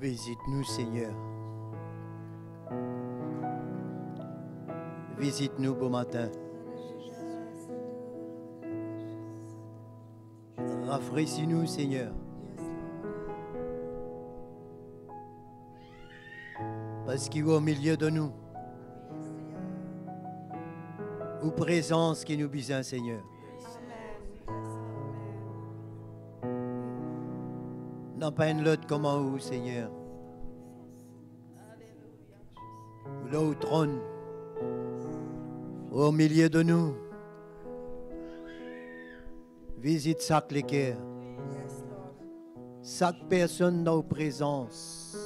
Visite-nous, Seigneur. Visite-nous beau matin. Rafraîchis-nous, Seigneur. Parce qu'il est au milieu de nous. Ou présence qui nous besoin, Seigneur. Non pas une l'autre comme en haut, Seigneur. Là au trône, au milieu de nous. Visite chaque cœur. Chaque personne dans nos présences.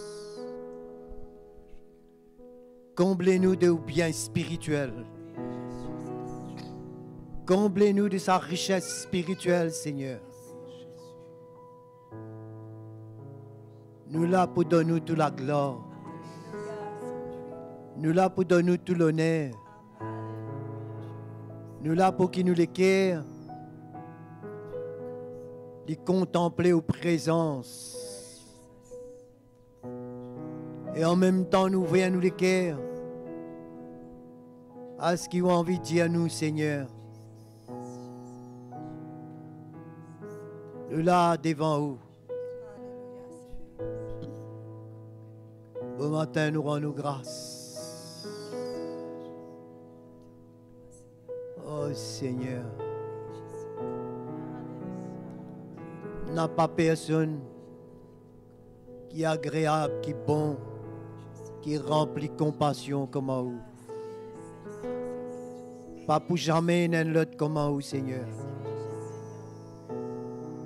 Comblez-nous de biens spirituels. Comblez-nous de sa richesse spirituelle, Seigneur. Nous là pour donner toute la gloire. Nous là pour donner tout l'honneur. Nous là pour qu'il nous l'équerre. Les contempler aux présences. Et en même temps, nous voyons nous l'équerre. À ce qu'ils ont envie de dire à nous, Seigneur. Nous là devant vous. Bon matin, nous rendons grâce. Oh Seigneur, n'a pas personne qui est agréable, qui est bon, qui remplit de compassion comme vous. Pas pour jamais n'un l'autre comme vous, Seigneur.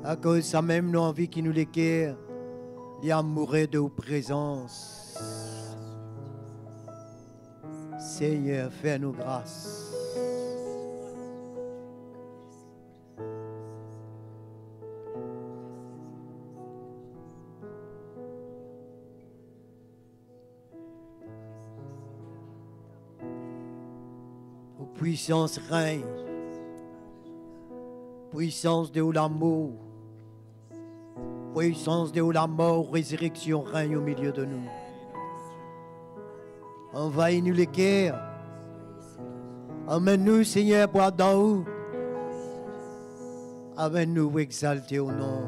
À cause de ça même, nous envie qui nous l'équerre, il y a mourir de vos présences. Seigneur, fais-nous grâce. puissance règne. Puissance de l'amour. Puissance de la mort, résurrection règne au milieu de nous. Envahis-nous les cœurs. Emmène-nous, Seigneur, pour d'en haut. Amène-nous exalter au nom.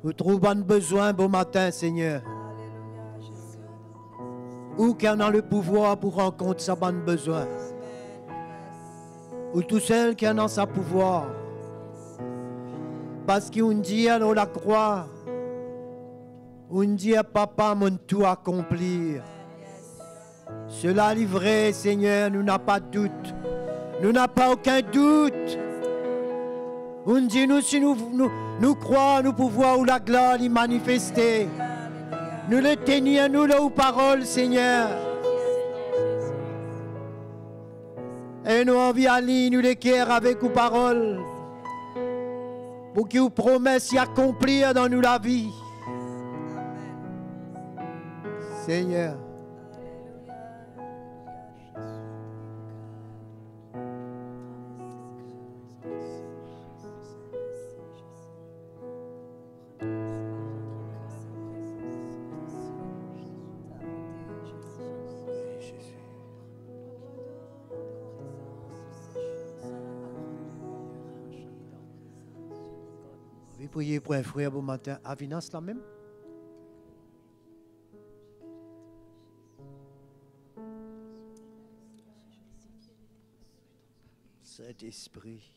Nous trouvons besoin bon matin, Seigneur. Où qu'on a le pouvoir pour rencontrer sa bonne besoin. Ou tout seul qui a sa pouvoir. Parce qu'on dit à la croix, on dit à papa, mon tout accomplir. Cela est vrai, Seigneur, nous n'avons pas de doute. Nous n'avons pas aucun doute. On dit, nous, si nous croyons, nous pouvons où la gloire y manifester. Nous le tenions, nous, là, aux paroles, Seigneur. Et nous envie aller, nous les cœurs avec aux paroles. Pour que vos promesses y accomplissent dans nous la vie. Seigneur. Vous priez pour un frère bon matin. Avinas là même? Saint-Esprit.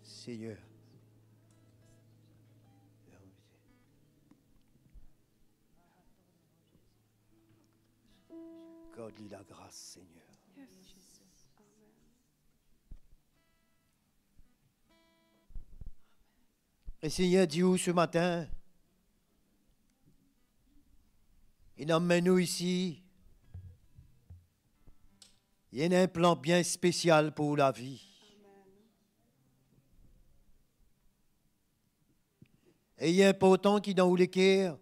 Seigneur. Accorde-lui la grâce, Seigneur. Et Seigneur, dis où ce matin? Il emmène-nous ici. Il y a un plan bien spécial pour la vie. Et il est important qu'il dans les cœurs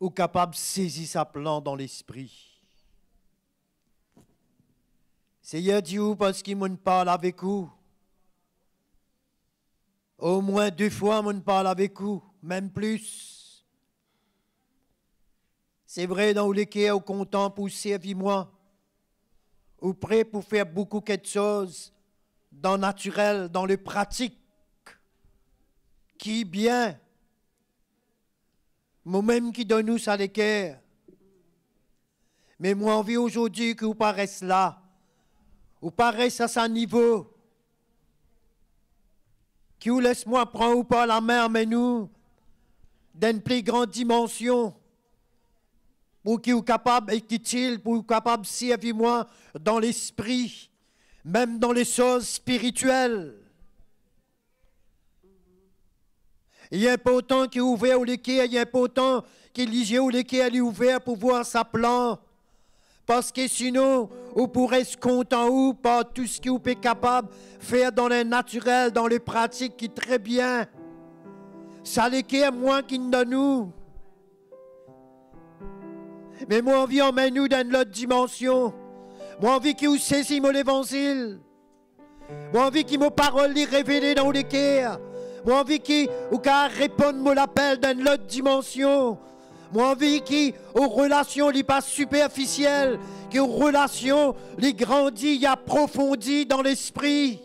ou capable de saisir sa plan dans l'esprit. Seigneur, dis où parce qu'il me parle avec vous. Au moins 2 fois, on parle avec vous, même plus. C'est vrai, dans les cœurs, content pour servir moi, ou prêt pour faire beaucoup quelque chose dans le naturel, dans le pratique, qui bien, moi-même qui donne nous ça les cœurs. Mais moi, envie aujourd'hui que vous paraissez là, vous paraissez à ce niveau, qui vous laisse-moi prendre ou pas la main, mais nous, d'une plus grande dimension, pour qu'il soit capable d'être utile, pour qu'il soit capable de servir moi dans l'esprit, même dans les choses spirituelles. Il est important qu'il ait ouvert les cœurs, il est important qu'il ait les cœurs ouvert pour voir sa plan. Parce que sinon, vous pourrez se contenter ou pas tout ce que vous êtes capable de faire dans le naturel, dans les pratiques qui est très bien. Ça les cœurs moins qu'il de nous. Mais moi, envie emmène nous dans l'autre dimension. Moi, envie qu'il vous saisisse l'évangile. Moi, envie qu'il me parole les révéler dans les cœurs. Moi, envie qu'il vous réponde à l'appel dans l'autre dimension. Moi, envie qu'aux relations les pas superficielles, qu'aux relations les grandit, y approfondit dans l'esprit.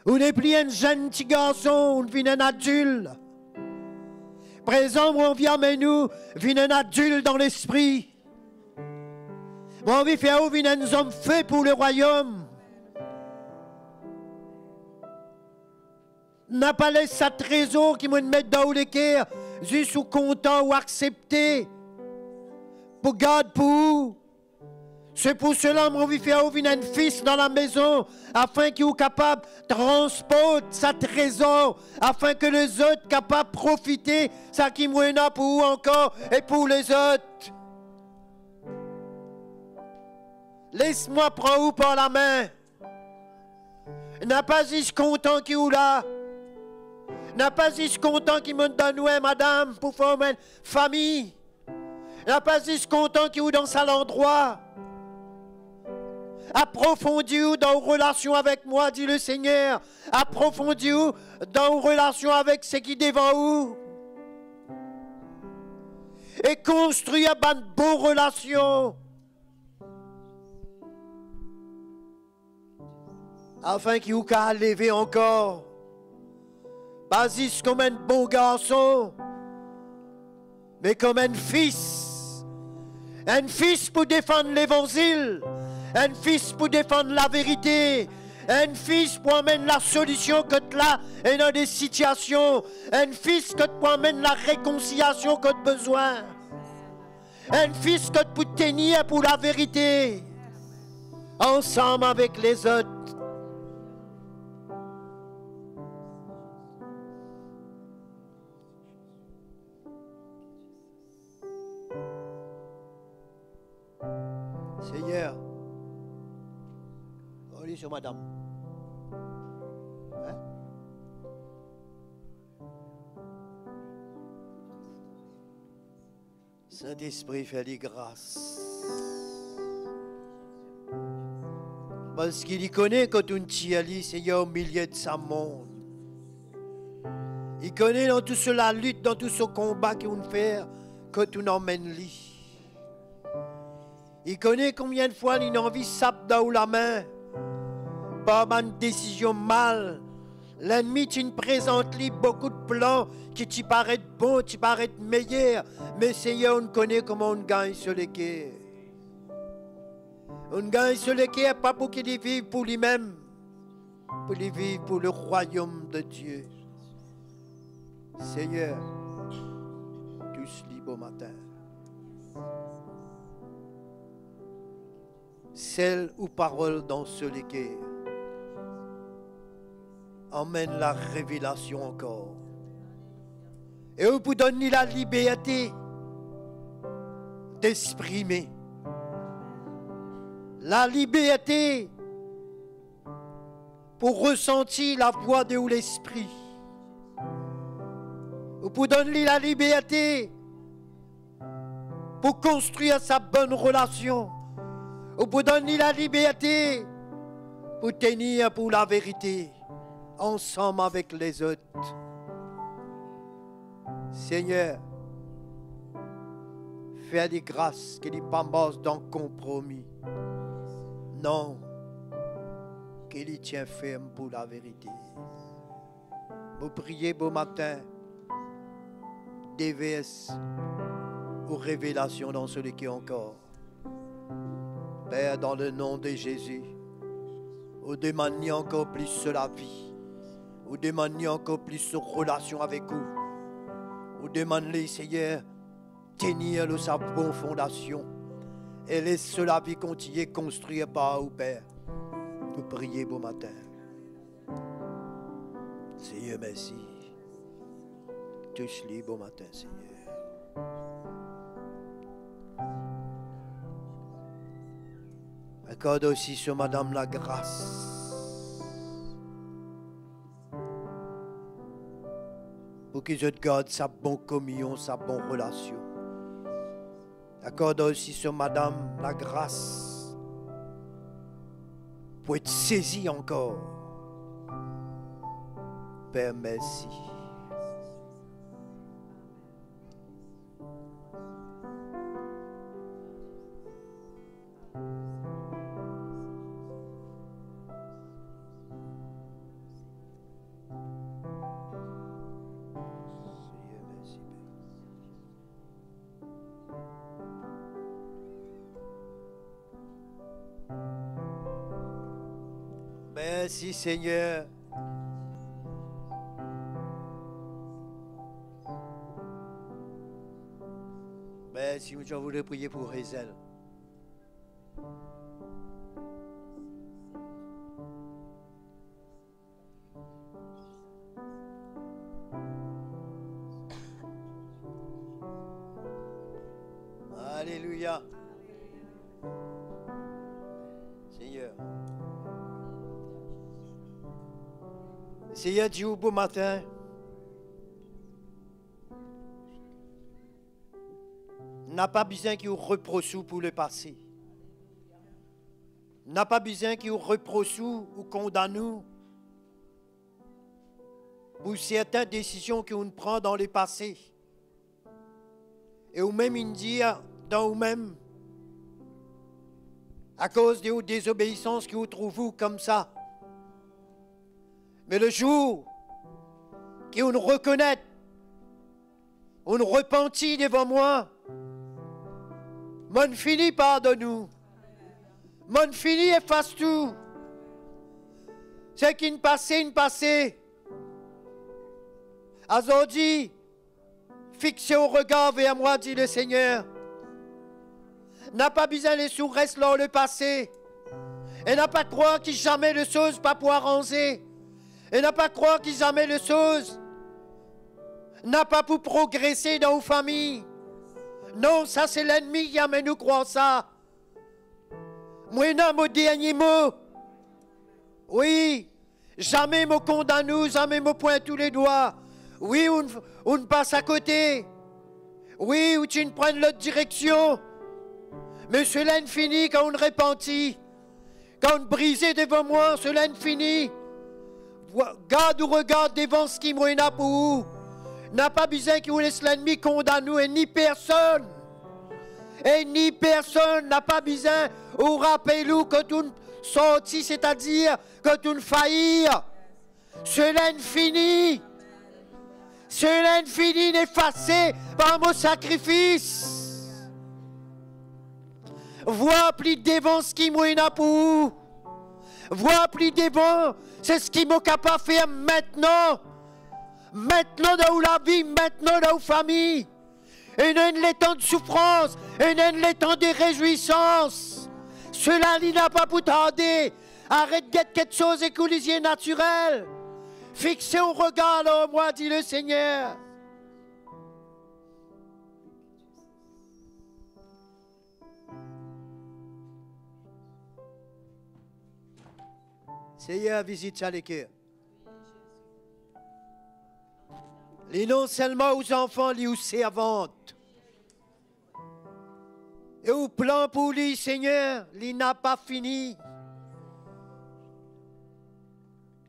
On n'est plus un jeune petit garçon, on devient un adulte. Présent, on vient mais nous, vient un adulte dans l'esprit. Moi, on veut faire où vient un homme fait pour le royaume. N'a pas laissé sa trésor qui me met dans le cœur, juste ou content ou accepté. Pour garder pour vous. C'est pour cela, mon vie, faire ouvrir un fils dans la maison, afin qu'il soit capable de transporter sa trésor, afin que les autres soient capables de profiter, ça qui m'a pour vous encore et pour les autres. Laisse-moi prendre vous par la main. N'a pas juste content qu'il est là. N'a pas juste content qu'il me donne, ouais, madame, pour former une famille. N'a pas juste content qu'il est dans cet endroit. Approfondis-vous dans vos relations avec moi, dit le Seigneur. Approfondis-vous dans vos relations avec ce qui est devant vous. Et construis de bonnes relations. Afin qu'il vous puisse lever encore. Pas juste comme un bon garçon, mais comme un fils. Un fils pour défendre l'évangile. Un fils pour défendre la vérité. Un fils pour amener la solution que tu as et dans des situations. Un fils que tu amener la réconciliation que tu as besoin. Un fils que tu peux tenir pour la vérité. Ensemble avec les autres. Seigneur, on lit sur madame. Hein? Saint-Esprit, fais les grâces. Parce qu'il y connaît quand on t'y allie, Seigneur, au milieu de sa monde. Il connaît dans toute la lutte, dans tout ce combat qu'on fait, quand on emmène lui. Il connaît combien de fois il a envie de sape dans la main. Pas une décision mal. L'ennemi, tu présente lui beaucoup de plans qui te paraissent bons, qui paraissent meilleurs. Mais Seigneur, on connaît comment on gagne sur les quais. On gagne sur les quais pas pour qu'il vive pour lui-même, pour qu'il vive pour le royaume de Dieu. Seigneur, tous libres au matin. Celle ou parole dans ce légué emmène la révélation encore. Et vous vous donnez la liberté d'exprimer. La liberté pour ressentir la voix de l'esprit. Vous vous donnez la liberté pour construire sa bonne relation. Vous pouvez donner la liberté pour tenir pour la vérité ensemble avec les autres. Seigneur, fais des grâces qui ne pas dans le compromis. Non, qu'il y tient ferme pour la vérité. Vous priez beau matin, déverse aux révélations dans celui qui est encore. Père, dans le nom de Jésus, vous demandez encore plus sur la vie. Vous demandez encore plus sur relation avec vous. Vous demandez, Seigneur, tenir le sa bonne fondation. Et laisse la vie continuer construire par vous, Père. Vous priez bon matin. Seigneur, merci. Touche-les bon matin, Seigneur. Accorde aussi sur Madame la grâce pour que je garde sa bonne communion, sa bonne relation. Accorde aussi sur Madame la grâce pour être saisie encore. Père, merci. Merci Seigneur. Merci, je voulais prier pour Hazel. Alléluia. Seigneur. Seigneur, Dieu, beau matin. N'a pas besoin qu'il reproche pour le passé. N'a pas besoin qu'il reproche ou condamne nous pour certaines décisions qu'on prend dans le passé. Et ou même il dit dans vous-même, à cause de vos désobéissances que vous trouvez comme ça. Mais le jour qu'on nous reconnaît, on nous repentit devant moi, mon fini pardonne-nous. Mon fini efface tout. C'est qu'une passé. Aujourd'hui, fixé au regard vers moi, dit le Seigneur. N'a pas besoin de sous reste dans le passé. Et n'a pas croire qu'il jamais de choses pas pour arranger. Et n'a pas croire qu'il jamais de choses n'a pas pour progresser dans vos familles. Non, ça c'est l'ennemi qui amène nous croire ça. Moi, non, mon dernier mot. Oui, jamais me condamne nous, jamais me pointe tous les doigts. Oui, on passe à côté. Oui, ou tu ne prends l'autre direction. Mais cela ne finit quand on repentit. Quand on brisait devant moi, cela ne finit. Garde ou regarde devant ce qui m'a pour vous. N'a pas besoin que vous laisse l'ennemi condamne nous et ni personne. Et ni personne n'a pas besoin ou rappelez-nous que tout sorti, c'est-à-dire que tout faillir. Cela ne finit. Cela ne finit d'effacer par mon sacrifice. Vois plus devant ce qui m'a pour vous. Vois plus devant, c'est ce qui m'a capable de faire maintenant. Maintenant dans la vie, maintenant dans la famille. Et non les temps de souffrance, et non les temps de réjouissance. Cela n'y n'a pas pour tarder. Arrête d'être quelque chose et coulisier naturel. Fixez au regard en moi, dit le Seigneur. Seigneur, visite ça les cœurs. Les non seulement aux enfants, les aux servantes. Et au plan pour lui, Seigneur, il n'a pas fini.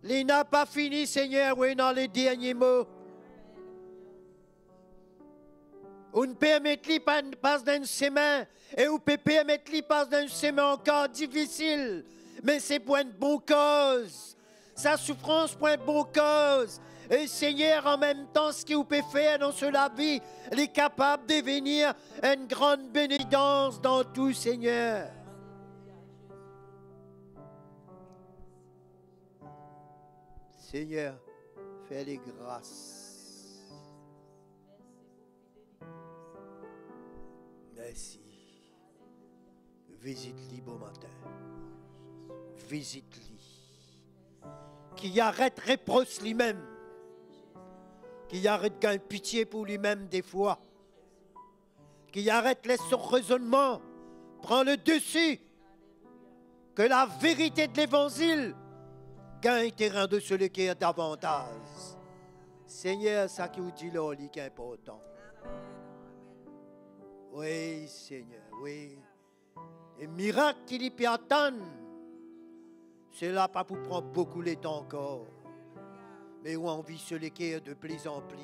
Il n'a pas fini, Seigneur, oui, dans les derniers mots. On permet qu'il passe dans une semaine, et on peut permettre qu'il passe dans une semaine encore difficile. Mais c'est pour une bonne cause. Sa souffrance pour une bonne cause. Et Seigneur, en même temps, ce qu'il peut faire dans cela vie, il est capable de devenir une grande bénédiction dans tout, Seigneur. Seigneur, fais les grâces. Merci. Visite-lui beau matin. Visite-lui. Qui arrête reproche lui-même. Qui arrête gagner pitié pour lui-même des fois. Qui arrête laisse son raisonnement. Prend le dessus. Que la vérité de l'évangile gagne terrain de celui qui est davantage. Seigneur, ça qui vous dit là, qui est important. Oui, Seigneur, oui. Et miracle qu'il y peut attendre. C'est là pas pour prendre beaucoup de temps encore. Mais où envie celui qui est de plus en plus.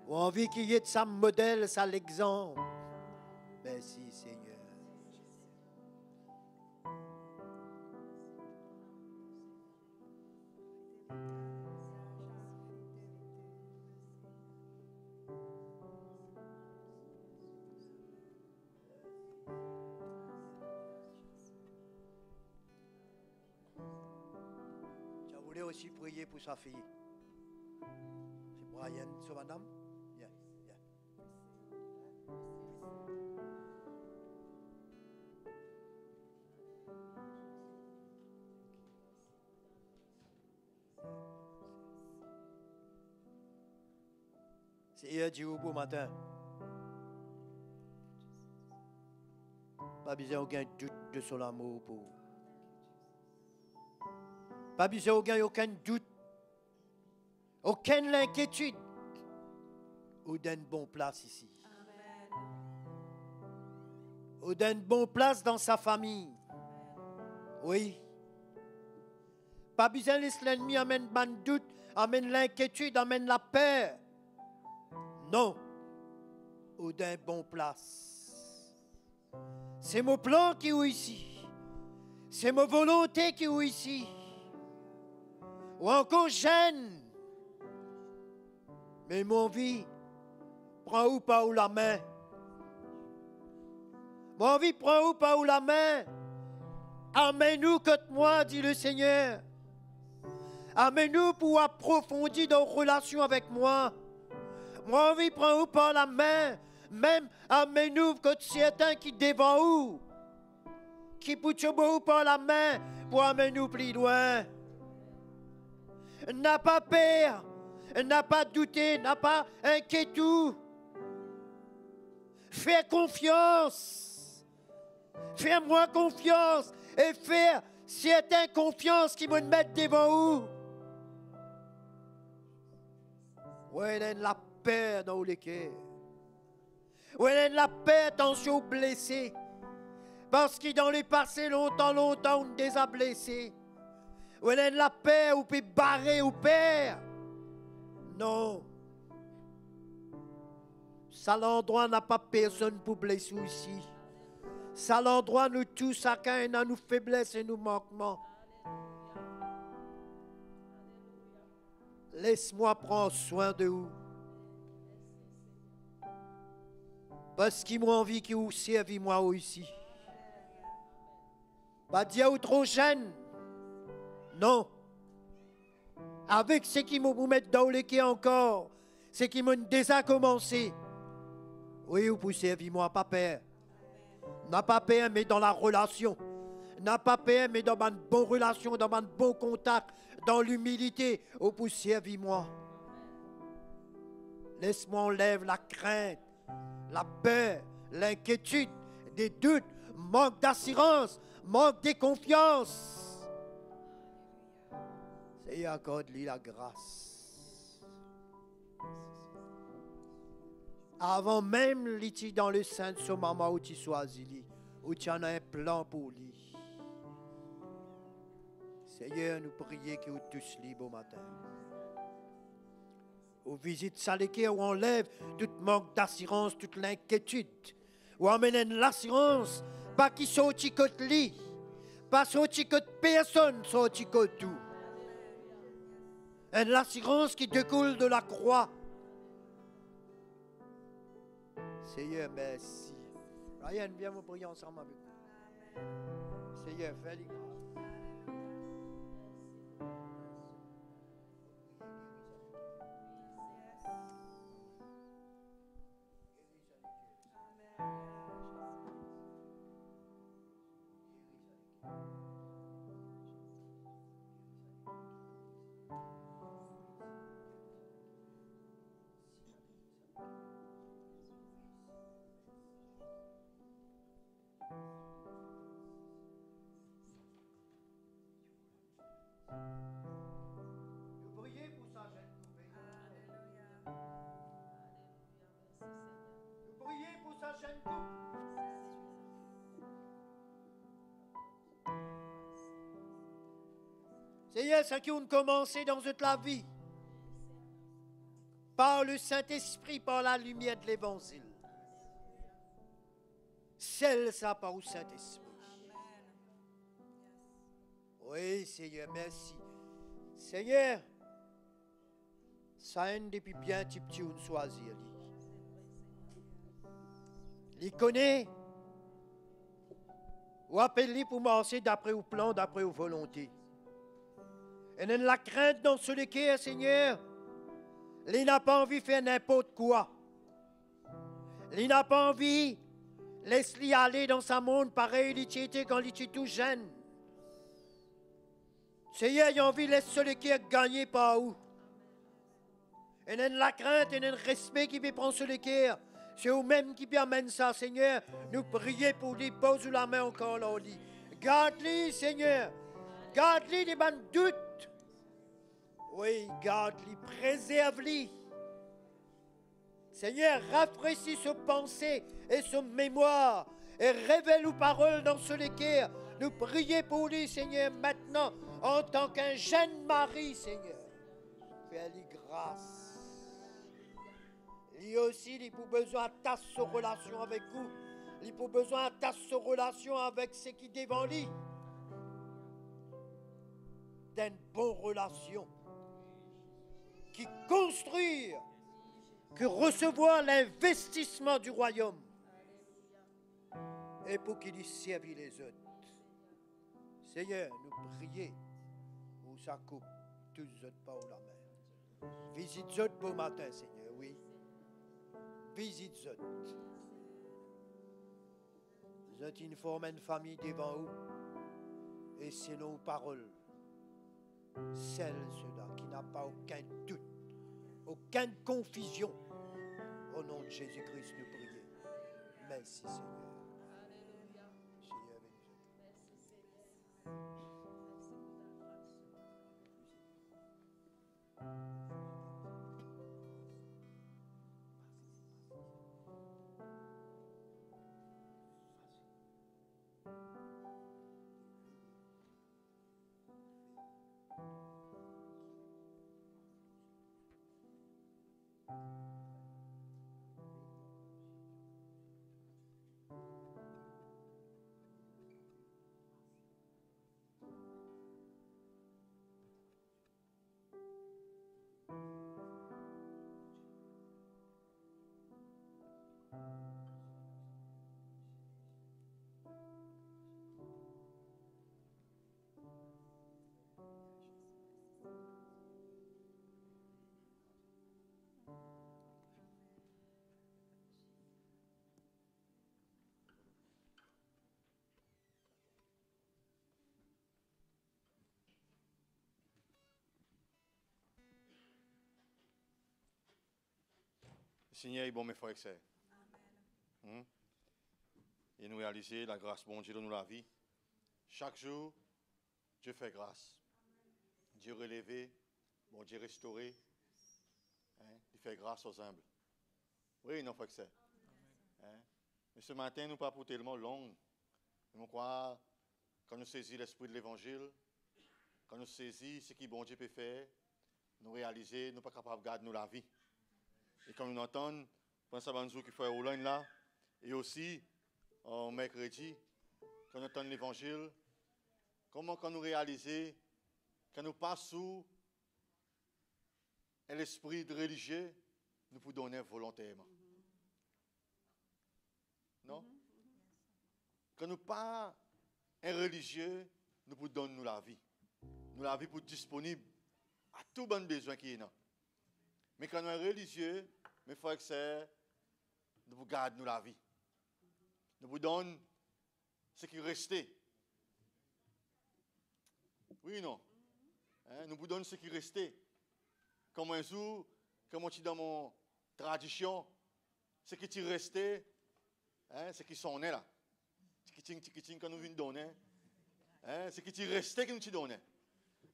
Où envie qu'il y ait de sa modèle, ça l'exemple. Merci, Seigneur. Je voulais aussi prier pour sa fille. C'est Brian, c'est madame? Yeah, yeah. C'est hier du beau matin. Pas besoin aucun doute de son amour pour vous. Pas besoin aucun doute, aucune inquiétude. Ou d'une bonne place ici. Ou d'une bonne place dans sa famille. Oui. Pas besoin de laisser l'ennemi amène le doute, amène l'inquiétude, amène la peur. Non. Ou d'une bonne place. C'est mon plan qui est ici. C'est ma volonté qui est ici. Ou encore jeune. Mais mon vie, prends ou pas ou la main. Mon vie, prends ou pas ou la main. Amène-nous contre moi, dit le Seigneur. Amène-nous pour approfondir nos relations avec moi. Mon vie, prends ou pas la main. Même amène-nous contre certains qui devant où. Qui poussent ou pas la main pour amener-nous plus loin. N'a pas peur. N'a pas douté, n'a pas inquiétude. Fais confiance. Fais-moi confiance. Et fais certaines confiance qui me mettent devant vous. Ouais, il y a la paix dans le cœur. Ouais, il y a la paix attention blessés. Parce que dans le passé, longtemps, on les a blessés. Ouais, il y a la paix ou peut barrer ou père. Non. Ça l'endroit n'a pas personne pour blesser ici. Ça l'endroit nous tous, chacun a nos faiblesses et nos manquements. Laisse-moi prendre soin de vous. Parce qu'il m'a envie que vous serviez moi ici. Pas dire ou trop jeune. Non. Avec ce qui me mettre dans le quai encore, ce qui m'a déjà commencé. Oui, vous pouvez servir moi, pas peur. N'a pas peur, mais dans la relation. N'a pas peur, mais dans une bonne relation, dans un bon contact, dans l'humilité. Vous pouvez servir moi. Laisse-moi enlève la crainte, la peur, l'inquiétude, des doutes, manque d'assurance, manque de confiance. Et accorde-lui la grâce. Avant même l'iti dans le sein de son maman où tu sois asile, où tu en as un plan pour lui. Seigneur, nous prions que vous tous libres au matin. Ou visite Saleke où on enlève tout manque d'assurance, toute l'inquiétude. Ou emmène l'assurance, pas qui sorti côté lui, pas sorti côté personne, sorti côté tout. Et l'assurance qui découle de la croix. Seigneur, merci. Ryan, viens me prier ensemble avec nous. Seigneur, fais-le grâce. Seigneur, c'est qui ont commencé dans toute la vie. Par le Saint-Esprit, par la lumière de l'Évangile. Celle ça par le Saint-Esprit. Oui, Seigneur, merci. Seigneur, ça aide depuis bien petit on choisir. Il connaît. Ou appelle-lui pour marcher d'après au plan, d'après aux volontés. Et n'a la crainte dans ce cœur, Seigneur. Il n'a pas envie de faire n'importe quoi. Il n'a pas envie de laisser aller dans sa monde pareil, il était quand il était tout jeune. Seigneur, il a envie de laisser le cœur gagner par où. Et n'a la crainte et n'a le respect qui veut prendre sur le cœur. C'est vous-même qui permettent ça, Seigneur. Nous prions pour lui, pose la main encore là, on dit. Garde-les, Seigneur. Garde-les des bonnes doutes. Oui, garde-les, préserve-les. Seigneur, rafraîchis ses pensées et son mémoire et révèle aux paroles dans ce cœur. Nous prions pour lui, Seigneur, maintenant, en tant qu'un jeune mari, Seigneur. Fais-lui grâce. Lui aussi, il a besoin de ta relation avec vous. Il a besoin de ta relation avec ce qui est devant lui. D'une bonne relation qui construit, que recevoir l'investissement du royaume et pour qu'il y serve les autres. Seigneur, nous prions pour sa coupe, tous les autres par la main. Visite les autres beau matin, Seigneur, oui. Visite les autres. Vous êtes une forme une famille devant vous et c'est nos paroles. Celle, ceux-là, qui n'a pas aucun doute, aucune confusion. Au nom de Jésus-Christ, nous prions. Merci, Seigneur. Seigneur, Seigneur est bon, mes frères et sœurs. Et nous réaliser la grâce, bon Dieu, dans la vie. Chaque jour, Dieu fait grâce. Dieu relevé, bon Dieu restauré. Il fait grâce aux humbles. Oui, non, frères et sœurs. Mais ce matin, nous pas pour tellement long. Nous croyons, quand nous saisissons l'esprit de l'évangile, quand nous saisissons ce que bon Dieu peut faire, nous réalisons, nous ne sommes pas capables de garder nous la vie. Et quand nous entendons, pendant ce banzou qui fait au là, et aussi, en mercredi, quand nous entendons l'évangile, comment quand nous réalisons, quand nous passons sous l'esprit de religieux, nous pouvons donner volontairement. Non? Quand nous pas un religieux, nous pouvons donner nous la vie. Nous la vie pour disponible à tout bon besoin qui est là. Mais quand nous sommes religieux, mes frères et sœurs, nous vous gardons nous la vie. Nous vous donnons ce qui restait. Oui ou non? Nous vous donnons ce qui restait. Comme un jour, comme on dit dans mon tradition, ce qui est resté, ce qui sont là. Ce qui quand nous venons donner. Ce qui est resté que nous te donnons.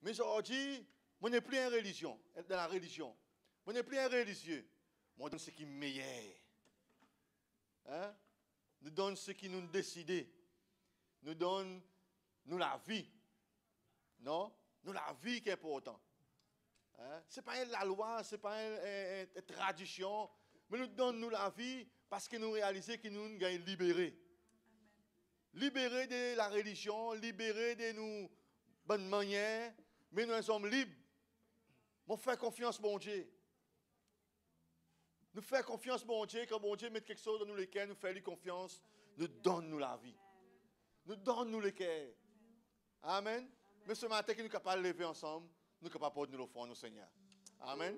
Mais aujourd'hui, on n'est plus en religion, dans la religion. On n'est plus un religieux. On donne ce qui est meilleur. Nous donne ce qui nous décide. Nous donne nous la vie. Non? Nous la vie qui est important. Ce n'est pas la loi, ce n'est pas une tradition. Mais nous donnons nous la vie parce que nous réalisons que nous sommes libérés. Libérés de la religion, libérés de nos bonnes manières. Mais nous sommes libres. On fait confiance, bon Dieu. Nous faisons confiance, bon Dieu, quand bon Dieu met quelque chose dans nous les cœurs, nous faisons lui confiance, nous donne-nous la vie. Nous donne-nous les cœurs. Amen. Mais ce matin, que nous sommes capables de lever ensemble, nous sommes capables de nous l'offrir, nous, Seigneur. Amen.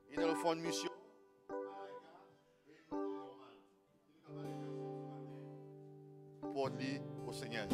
Il nous offre une mission. Pour dire au Seigneur.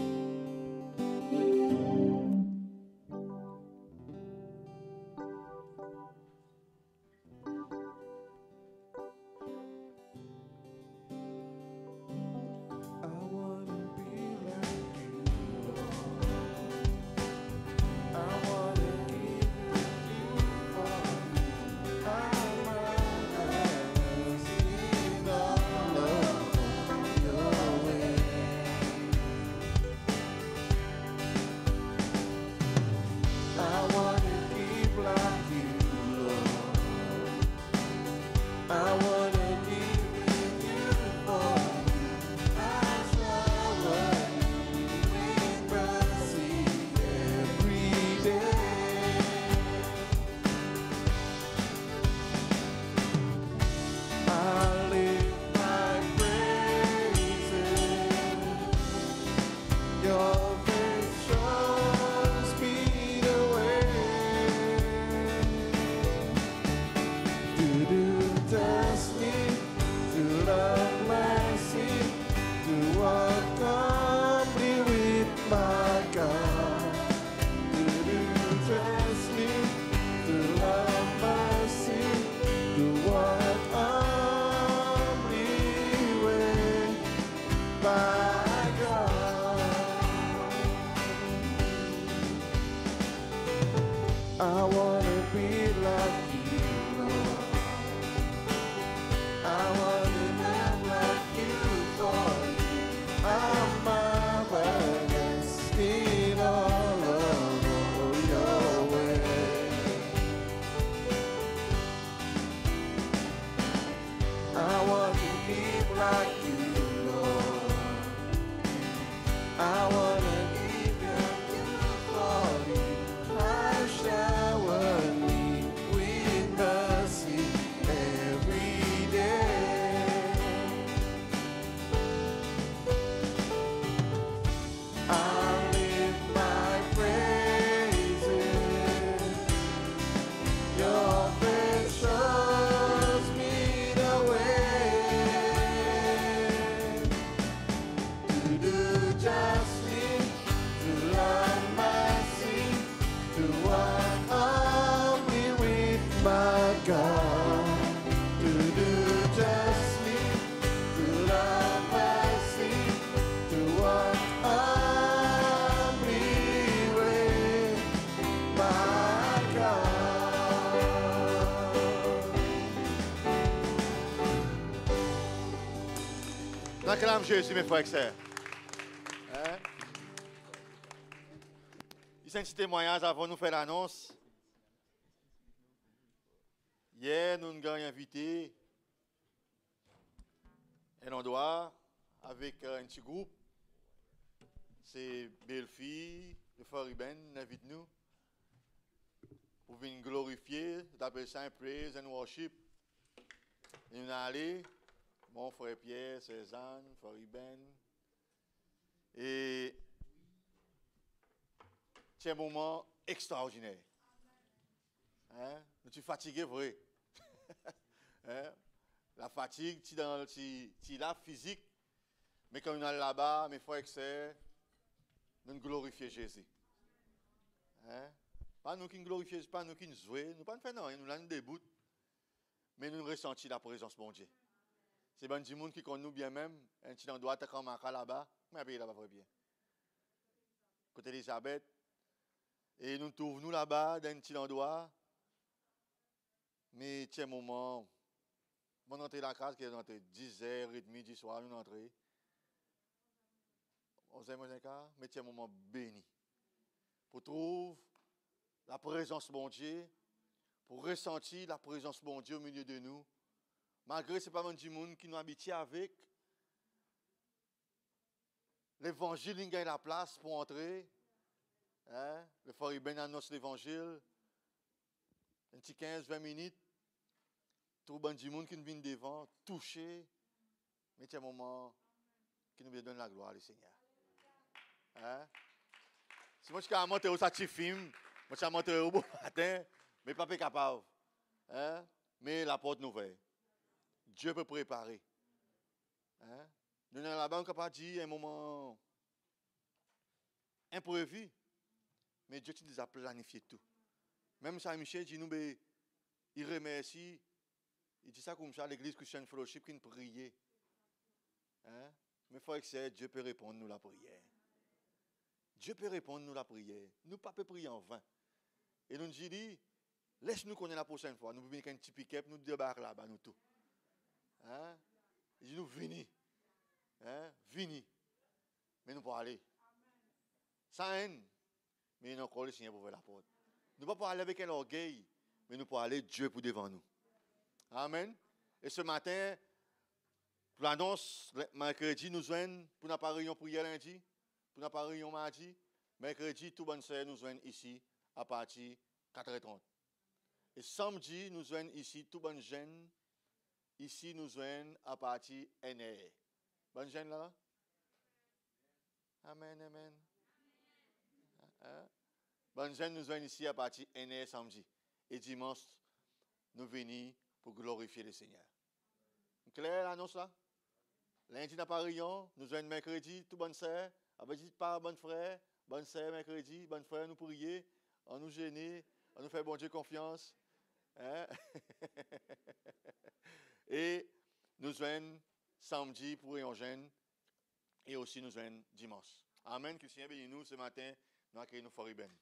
I want to be like you, Lord. I want to live like you for you. I'm marvelous in all of your ways. I want to live like you, Lord. I want to live like you for you. I shower me with mercy every day. I lift my praises. Your face shows me the way to do justice, to love mercy, to walk humbly with my God. To do justice, to love mercy, to walk humbly with my God. Acclame Jésus, mes frères et sœurs. Hein? Ici, un petit témoignage avant de nous faire l'annonce. Hier, nous avons invité un endroit avec un petit groupe. C'est Belle-Fille, le frère Ruben, invite nous pour venir glorifier, d'après ça, praise and worship. Et nous sommes allés, mon frère Pierre, Cézanne, frère Ruben. Et c'est un moment extraordinaire. Hein? Nous sommes fatigués, vrai. Hein? La fatigue, c'est là physique, mais quand on est là-bas, mes frères et sœurs, nous glorifions Jésus. Hein? Pas nous qui glorifions, pas nous qui nous jouons, nous ne faisons pas rien, nous nous débout, mais nous ressentons la présence de Dieu. C'est bon du monde qui connaît nous bien même, un petit endroit comme là-bas, mais là-bas va bien. Côté Elisabeth, et nous trouvons nous là-bas dans un petit endroit, mais tiens moment. On est entré dans la case qui est entre 10h30 du soir, nous entrons. 11h15, mais c'est un moment béni. Pour trouver la présence de mon Dieu, pour ressentir la présence de mon Dieu au milieu de nous. Malgré que ce n'est pas du monde qui nous habite avec, l'évangile il gagne la place pour entrer. Hein? Le frère Ruben annonce l'évangile. Un petit 15-20 minutes. Tout le du monde qui nous vient devant, touché. Mais c'est un moment qui nous donne la gloire, le Seigneur. Hein? Si moi je suis monté au film, moi je suis monté au beau matin, mais pas capable. Hein? Mais la porte nouvelle. Dieu peut préparer. Hein? Nous sommes là-bas, on peut pas dire un moment imprévu, mais Dieu nous a planifié tout. Même Saint-Michel dit nous, il remercie. Il dit ça comme ça à l'église Christian Fellowship qui nous priait. Hein? Mais il faut que Dieu peut répondre nous la prière. Dieu peut répondre nous la prière. Nous ne pouvons pas prier en vain. Et nous dit, laisse-nous connaître la prochaine fois. Nous venons avec un petit pick-up, nous débarquons là-bas, nous tout. Hein? Il dit, nous venons. Hein? Venez. Mais nous pouvons aller. Sans haine. Mais nous encore le Seigneur pour ouvrir la porte. Nous ne pouvons pas aller avec un orgueil, mais nous pouvons aller Dieu pour devant nous. Amen. Et ce matin, pour l'annonce, mercredi, nous joignons pour nous pas réunion prière lundi, pour nous pas réunion mardi. Mercredi, tout bon sœur nous joignent ici à partir de 4h30. Et samedi, nous joignons ici, tout bon jeune, ici nous joignons à partir de 1h. Bonne jeune là? Amen, amen. Hein? Bonne jeune, nous joignons ici à partir de 1h samedi. Et dimanche, nous venons pour glorifier le Seigneur. Claire l'annonce là? Lundi, n'a pas réunion. Nous joignons mercredi, tout bonne sœur. Avec dit pas bon frère, bonne sœur mercredi, bonne frère, nous prier, on nous gêner, on nous fait bon Dieu confiance. Hein? Et nous joignons samedi pour réunion jeune. Et aussi nous joignons dimanche. Amen. Que le Seigneur bénisse nous ce matin. Nous accueillons nos frères Ruben.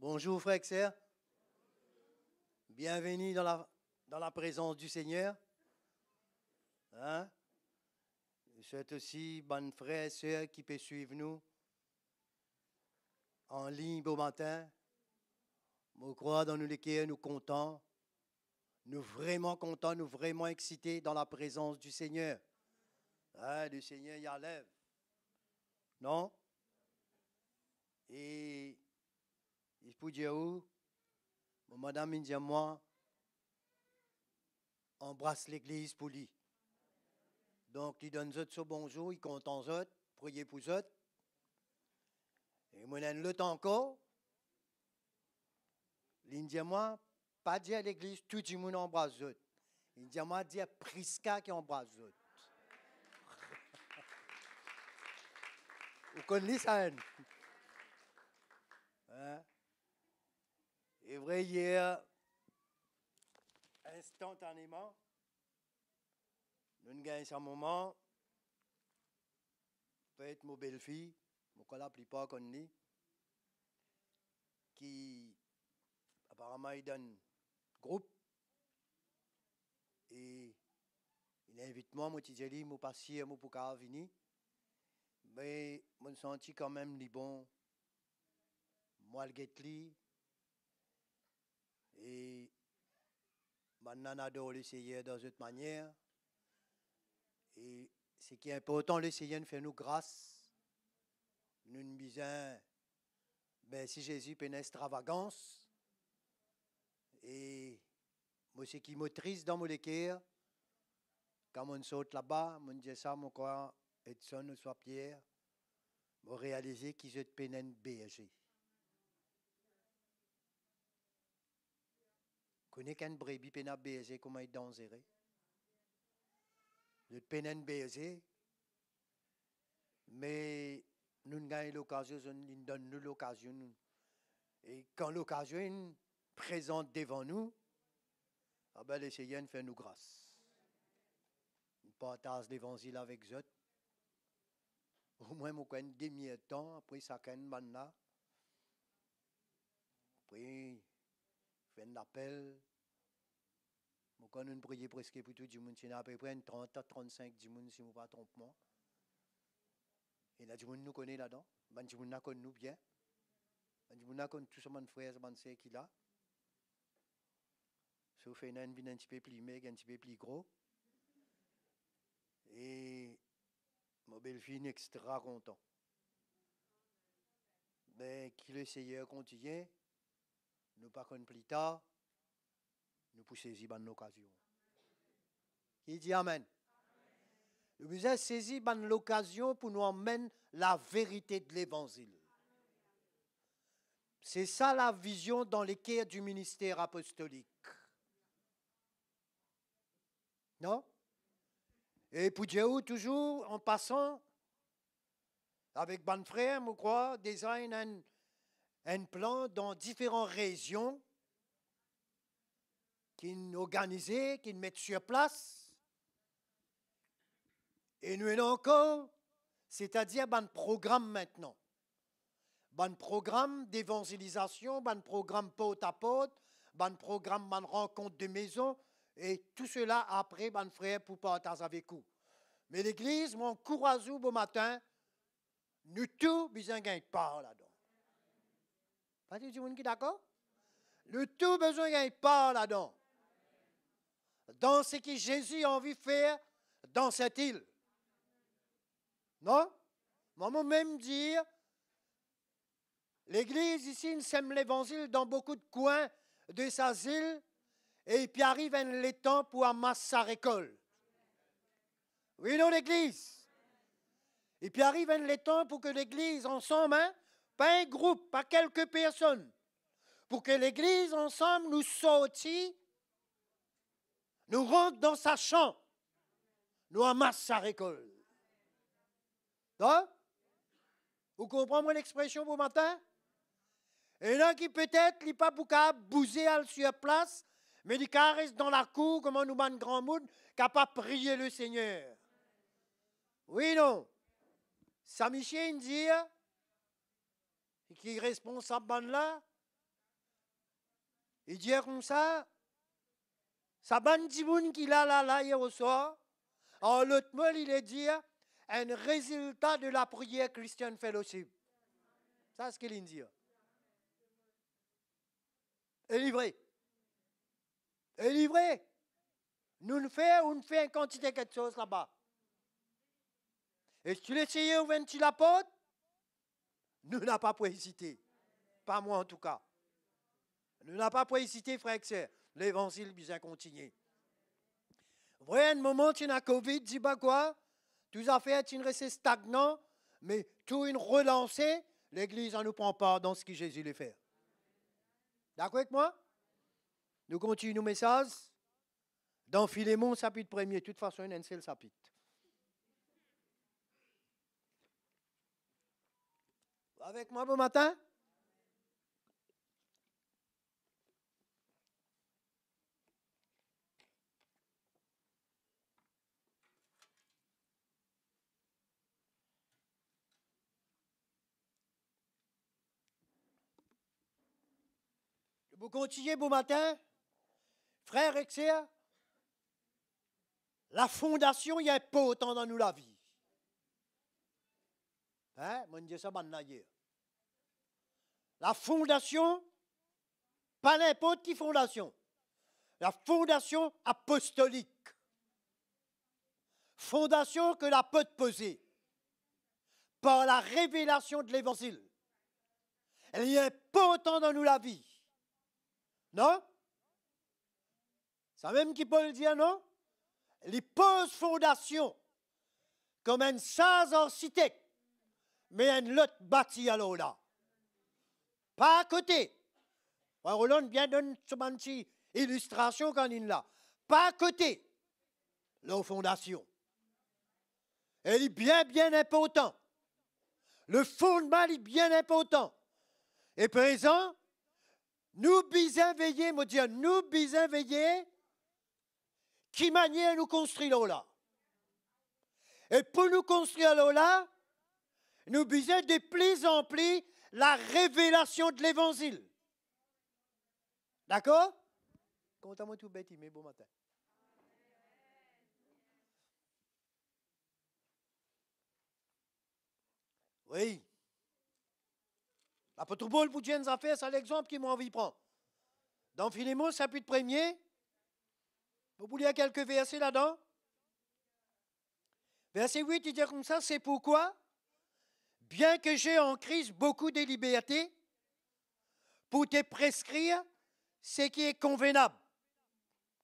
Bonjour frères et sœurs. Bienvenue dans la présence du Seigneur. Hein? Je souhaite aussi, bonnes frères et sœurs qui peuvent suivre nous en ligne beau matin. Je crois dans nous lesquels nous contents. Nous vraiment contents, nous vraiment excités dans la présence du Seigneur. Hein? Le Seigneur y enlève. Non? Et il peut dire où? Madame me dit moi, embrasse l'église pour lui. Donc, il donne ce bonjour, il compte en eux, priez pour eux. Et moi, le temps encore, il dit moi, pas dire à l'église, tout le monde embrasse eux. Il dit moi, dire Prisca qui embrasse eux. Vous connaissez ça? Hein? Et vrai, hier, instantanément, nous gagnons ce moment, peut-être ma belle-fille, je ne l'appelle pas comme lui, qui apparemment il donne groupe, et il invite moi, je dis, je passe hier, je peux venir, mais je me sens quand même les bon, moi le guette-li, et maintenant, adore le Seigneur dans cette manière. Et ce qui est important, le Seigneur nous fait nous grâce. Nous nous disons, ben, si Jésus fait une extravagance, et moi, ce qui me triste dans mon cœur, quand on saute là-bas, on dit ça, mon corps, Edson, ou soit Pierre, on réaliser qu'ils ont peine un berger. Vous connaissez qu'un brebis peine un berger, comment il est dangereux? Ils ont peine un berger, mais nous gagnons l'occasion, nous donnons l'occasion. Et quand l'occasion est présente devant nous, ah ben, le Seigneur fait nous grâce. On partage l'évangile avec eux. Au moins, on a une demi-temps, après ça, on a un là. Après, on fait un appel. Quand nous prions presque pour tout le monde, c'est à peu près 30 à 35 du monde, si je ne me trompe pas. Et là, du monde nous connaît là-dedans. Du monde nous connaît nous bien. Du monde nous connaît tous mes frères et mes sœurs qui là. Sauf qu'il y a un petit peu plus maigre, un petit peu plus gros. Et ma belle-fille est extra content. Mais qui le Seigneur continue, nous pas qu'on plus tard, nous pouvons saisir l'occasion. Qui dit Amen? Nous pouvons saisir l'occasion pour nous emmener la vérité de l'Évangile. C'est ça la vision dans les cœurs du ministère apostolique. Non? Et pour Dieu, toujours en passant, avec bon frère, je crois, design un plan dans différentes régions qui sont organisées, qui mettent sur place. Et nous avons encore, c'est-à-dire un programme maintenant. Un programme d'évangélisation, un programme porte à porte, un programme de rencontre de maison, et tout cela après, mon frère, pour partager avec vous. Mais l'Église m'encourage au matin, nous tous besoin de part là-dedans. Pas tout le monde qui est d'accord? Nous tous besoin de part là-dedans. Dans ce que Jésus a envie de faire dans cette île. Non? Moi-même dire, l'Église ici, nous sème l'Évangile dans beaucoup de coins de sa île, et puis arrive le temps pour amasser sa récolte. Oui, non, l'Église. Et puis arrive le temps pour que l'Église ensemble, hein, pas un groupe, pas quelques personnes, pour que l'Église ensemble nous sortit, nous rentre dans sa chambre, nous amasse sa récolte. Non? Vous comprenez mon expression pour matin? Et là qui peut-être n'est pas pour bouger sur place, mais il reste dans la cour, comme on nous bat un grand monde, capable de prier le Seigneur. Oui, non. Saint-Michel dit, qui est responsable là, Il dit comme ça bande de monde qui là hier au soir. En l'autre mot, il est dit un résultat de la prière Christian Fellowship. Ça, c'est ce qu'il dit. Et livré. Et livré. On fait une quantité de quelque chose là-bas. Et si tu l'essayes au 20 la porte, nous n'avons pas pour hésiter. Pas moi en tout cas. Nous n'avons pas pour hésiter, frère et sœurs. L'évangile bien continuer. Vrai, un moment, tu as Covid, dis pas quoi. Tout à fait, tu restes stagnant, mais tout une relancée, l'Église ne nous prend pas dans ce que Jésus les fait. D'accord avec moi? Nous continuons nos messages. Dans Philémon, chapitre 1er, de toute façon, il y a un seul chapitre. Avec moi bon matin? Vous continuez bon matin? Frères et sœurs, la fondation, il n'y a pas autant dans nous la vie. Hein? Moi, je dis ça hier. La fondation, pas n'importe qui fondation. La fondation apostolique. Fondation que l'apôtre posée par la révélation de l'évangile. Il n'y a pas autant dans nous la vie. Non? C'est même qui peut le dire, non? Il pose fondation comme un sage architecte, mais un lot bâti alors là. Pas à côté. Roland bien donne une illustration quand il est là. Pas à côté. La fondation. Elle est bien important. Le fondement est bien important. Et présent, nous bisons veiller, me dire, nous bisons veiller, qui manière nous construire là. Et pour nous construire là, nous bisons de plus en plus la révélation de l'évangile. D'accord? Comptez-moi tout bête, mais bon matin. Oui. L'apôtre Paul, pour Dieu nous a fait, c'est l'exemple qui m'a envie de prendre. Dans Philémon, chapitre 1er, vous voulez quelques versets là-dedans? Verset 8, il dit comme ça, c'est pourquoi, bien que j'ai en Christ beaucoup de liberté, pour te prescrire ce qui est convenable,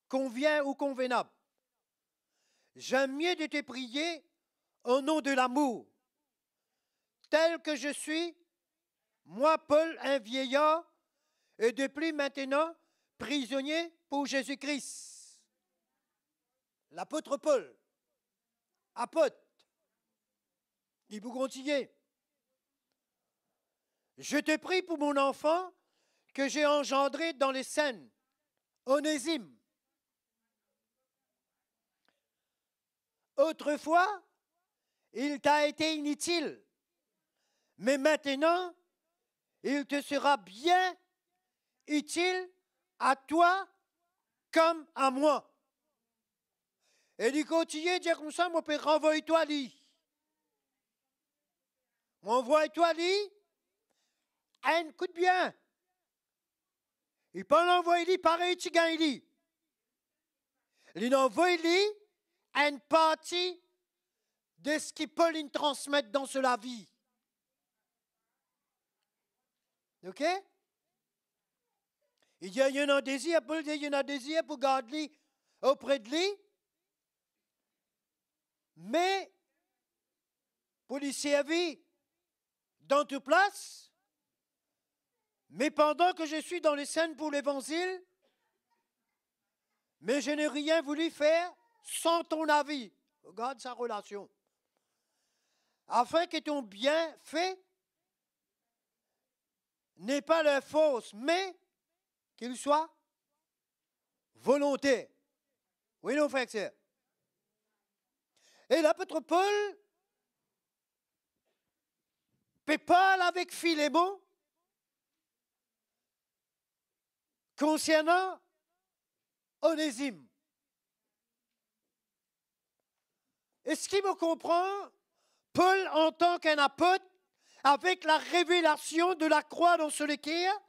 convient ou convenable. J'aime mieux de te prier au nom de l'amour, tel que je suis, moi, Paul, un vieillard, et depuis maintenant, prisonnier pour Jésus-Christ. L'apôtre Paul, apôtre, il vous continue. Je te prie pour mon enfant que j'ai engendré dans les scènes, Onésime. Autrefois, il t'a été inutile, mais maintenant, il te sera bien utile à toi comme à moi. Et il continue de dire comme ça, mon père, renvoie-toi lui. Envoie-toi lui, un coup de bien. Il peut l'envoyer lui, pareil, tu gagnes lui. Il envoie lui une partie de ce qu'il peut lui transmettre dans la vie. OK? Il dit, il y a un désir, Paul dit, il y a un désir pour garder lui auprès de lui. Mais, pour lui servir dans toute place, mais pendant que je suis dans les scènes pour l'évangile, mais je n'ai rien voulu faire sans ton avis. Regarde sa relation. Afin que ton bienfait n'est pas leur force, mais qu'il soit volontaire. Oui, non, frère et sœurs. Et l'apôtre Paul parle avec Philémon concernant Onésime. Est-ce qu'il me comprend? Paul, en tant qu'un apôtre, avec la révélation de la croix dans ce l'équerre,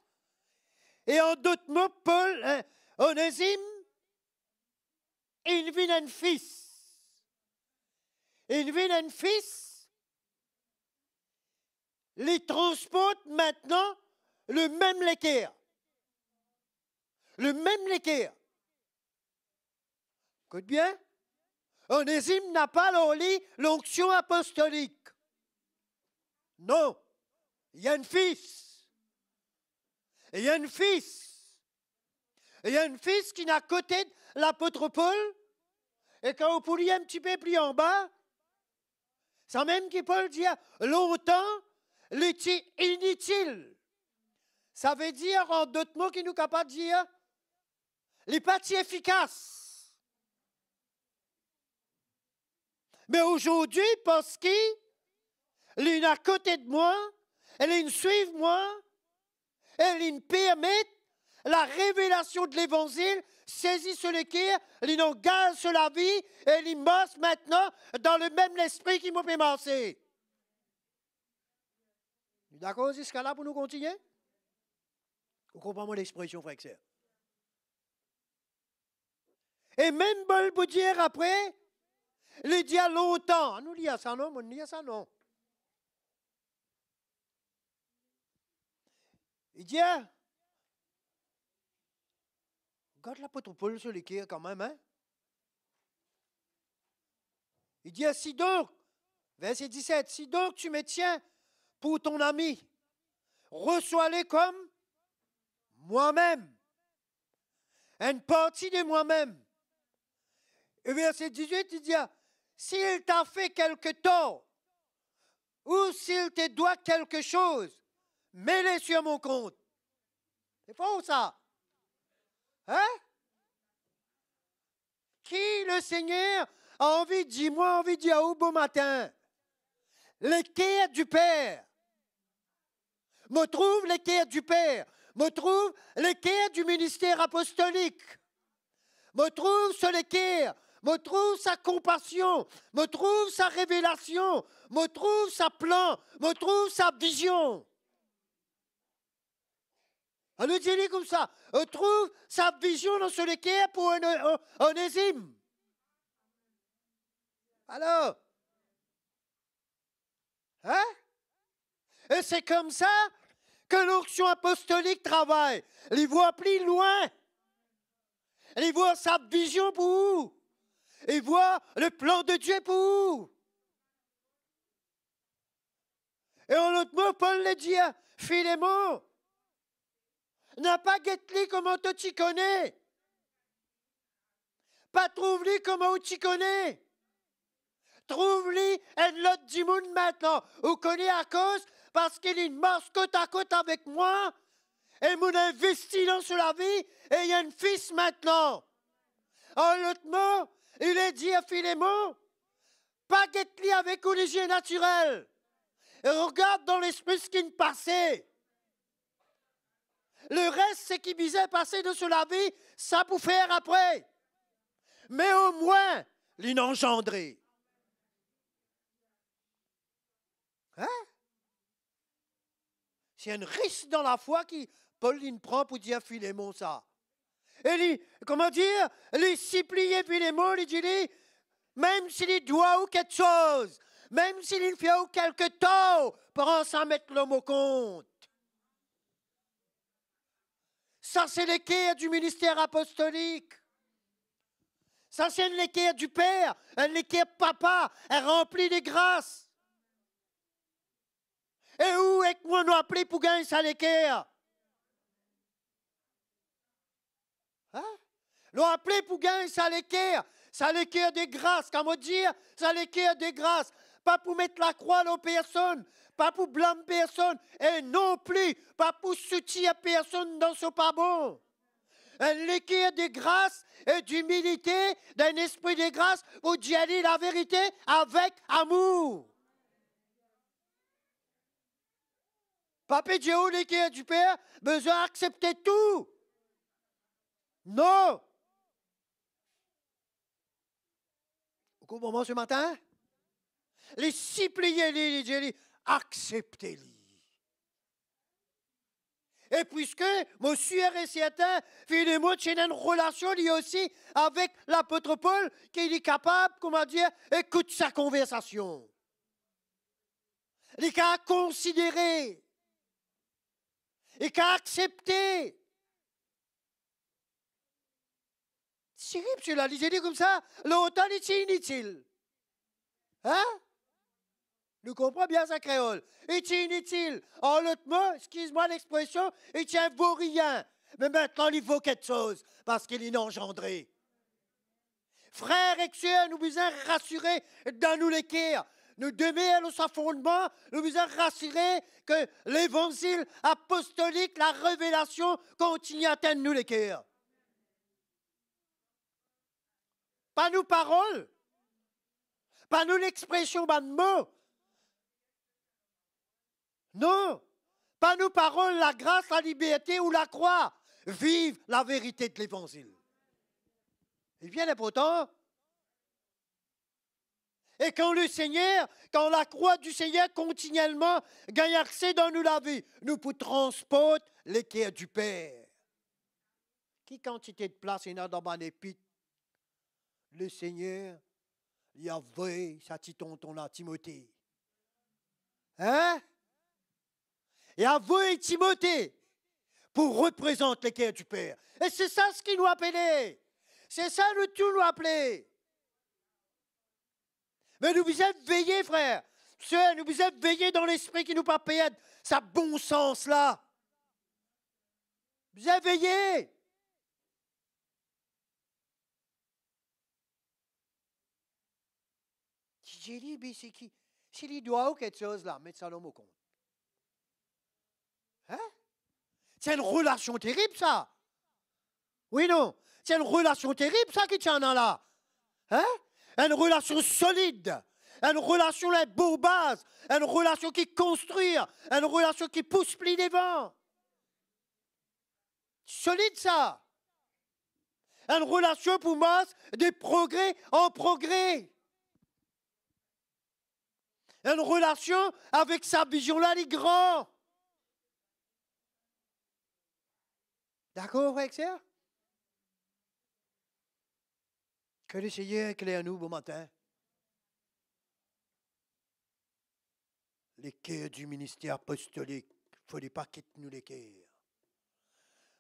et en d'autres mots, Paul, Onésime, il vit un fils. Il vit un fils, il transporte maintenant le même l'équerre. Le même l'équerre. Écoute bien. Onésime n'a pas l'onction apostolique. Non. Il y a un fils. Il y a un fils. Il y a un fils qui n'a côté de l'apôtre Paul. Et quand vous pouliez un petit peu plus en bas, ça même qui Paul dit longtemps, l'était inutile. Ça veut dire, en d'autres mots, qui nous capable de dire, les pas si efficaces. Mais aujourd'hui, parce qu'il est à côté de moi, elle me suit moi, elle me permet la révélation de l'évangile, saisit sur le cœur, elle engage sur la vie, elle immerse maintenant dans le même esprit qui m'a fait marcher. D'accord jusqu'à là pour nous continuer? Vous comprenez l'expression, frère et sœur? Et même Paul peut dire après, il dit à longtemps, nous dit ça non, on dit ça non. Il dit, regarde l'apôtre Paul sur l'équerre quand même, hein? Il dit, si donc, verset 17, si donc tu me tiens pour ton ami, reçois-les comme moi-même, une partie de moi-même. Et verset 18, il dit, s'il t'a fait quelque tort, ou s'il te doit quelque chose, mets-les sur mon compte. C'est faux ça. Hein? Qui le Seigneur a envie de dire, moi envie de dire au beau matin, l'équerre du Père. Me trouve l'équerre du Père. Me trouve l'équerre du ministère apostolique. Me trouve sur l'équerre. Me trouve sa compassion. Me trouve sa révélation. Me trouve sa plan. Me trouve sa vision. On nous dit comme ça. On trouve sa vision dans ce l'équerre pour Onésime. Alors, hein? Et c'est comme ça que l'onction apostolique travaille. Il voit plus loin. Il voit sa vision pour vous. Il voit le plan de Dieu pour vous. Et en autre mot, Paul le dit à Philémon, n'a pas guetté comment tu t'y connais. Pas trouve-lui comment tu t'y connais. Trouve-lui un lot du monde maintenant. Vous connaissez à cause parce qu'il marche côte à côte avec moi. Et mon investi dans la vie. Et il y a un fils maintenant. En l'autre mot, il est dit à Philémon, pas guette-lui avec l'hygiène naturelle. Et regarde dans l'esprit ce qui me passait. Le reste, c'est qui visait passer de la vie, ça pour faire après. Mais au moins, l'inengendré. Hein? C'est un risque dans la foi qui, Pauline prend pour dire à Philémon ça. Et lui, comment dire, lui supplier Philémon, lui dit, même s'il doit ou quelque chose, même s'il fait ou quelque tort, prends ça mettre l'homme au compte. Ça, c'est l'équerre du ministère apostolique. Ça, c'est une équerre du Père, une équerre papa, elle remplit de grâce. Et où est-ce qu'on nous appelé pour gagner ça l'équerre? Hein? L'on appelé pour gagner ça l'équerre des grâces, comment dire, ça l'équerre des grâces. Pas pour mettre la croix dans personne, pas pour blâmer personne, et non plus, pas pour soutenir personne dans ce pas bon. L'équerre de grâce et d'humilité, d'un esprit de grâce, où Dieu dit la vérité avec amour. Papa Dieu, l'équerre du Père, besoin d'accepter tout. Non. Vous comprenez ce matin? Les suppliez-les, les acceptez-les. Et puisque, mon sûr et certain, finalement, tu as une relation lui aussi avec l'apôtre Paul, qu'il est capable, comment dire, écoute sa conversation. Il est qu'à considérer. Et qu'à accepter. C'est terrible, tu l'as dit comme ça, l'automne est inutile. Hein? Nous comprenons bien ça, créole. Il est inutile. En l'autre mot, excuse-moi l'expression, il tient vaut rien. Mais maintenant, il vaut quelque chose, parce qu'il est engendré. Frères et sœurs, nous besoin rassurer dans nous les cœurs. Nous demeurons sur fondement, nous besoin rassurer que l'évangile apostolique, la révélation, continue à atteindre nous les cœurs. Pas nous paroles, pas nous l'expression, pas de mots. Non, pas nous paroles, la grâce, la liberté ou la croix. Vive la vérité de l'évangile. Et bien important. Et quand le Seigneur, quand la croix du Seigneur continuellement gagne accès dans nous la vie, nous pour transporter les cœurs du Père. Qui quantité de place il y a dans mon épître? Le Seigneur, il a envoyé sa petite tonton là, Timothée. Hein? Et a envoyé Timothée pour représenter les cœurs du Père. Et c'est ça ce qu'il nous appelait. C'est ça nous tout nous appeler. Mais nous vous êtes veillés, frères. Sœurs, nous vous êtes veillés dans l'esprit qui nous pas payé sa bon sens là. Vous êtes veillés. J'ai dit, mais c'est qui? C'est les doigts ou quelque chose là, mettre ça dans mon compte. Hein? C'est une relation terrible, ça. Oui, non? C'est une relation terrible, ça, qui tient là. Hein? Une relation solide. Une relation à beau base. Une relation qui construit. Une relation qui pousse pli devant. Solide, ça. Une relation pour moi, des progrès en progrès. Une relation avec sa vision-là, les grands. D'accord, frère, sœur? Que le Seigneur éclaire nous bon matin. Les cœurs du ministère apostolique, il ne faut pas quitter nous les cœurs.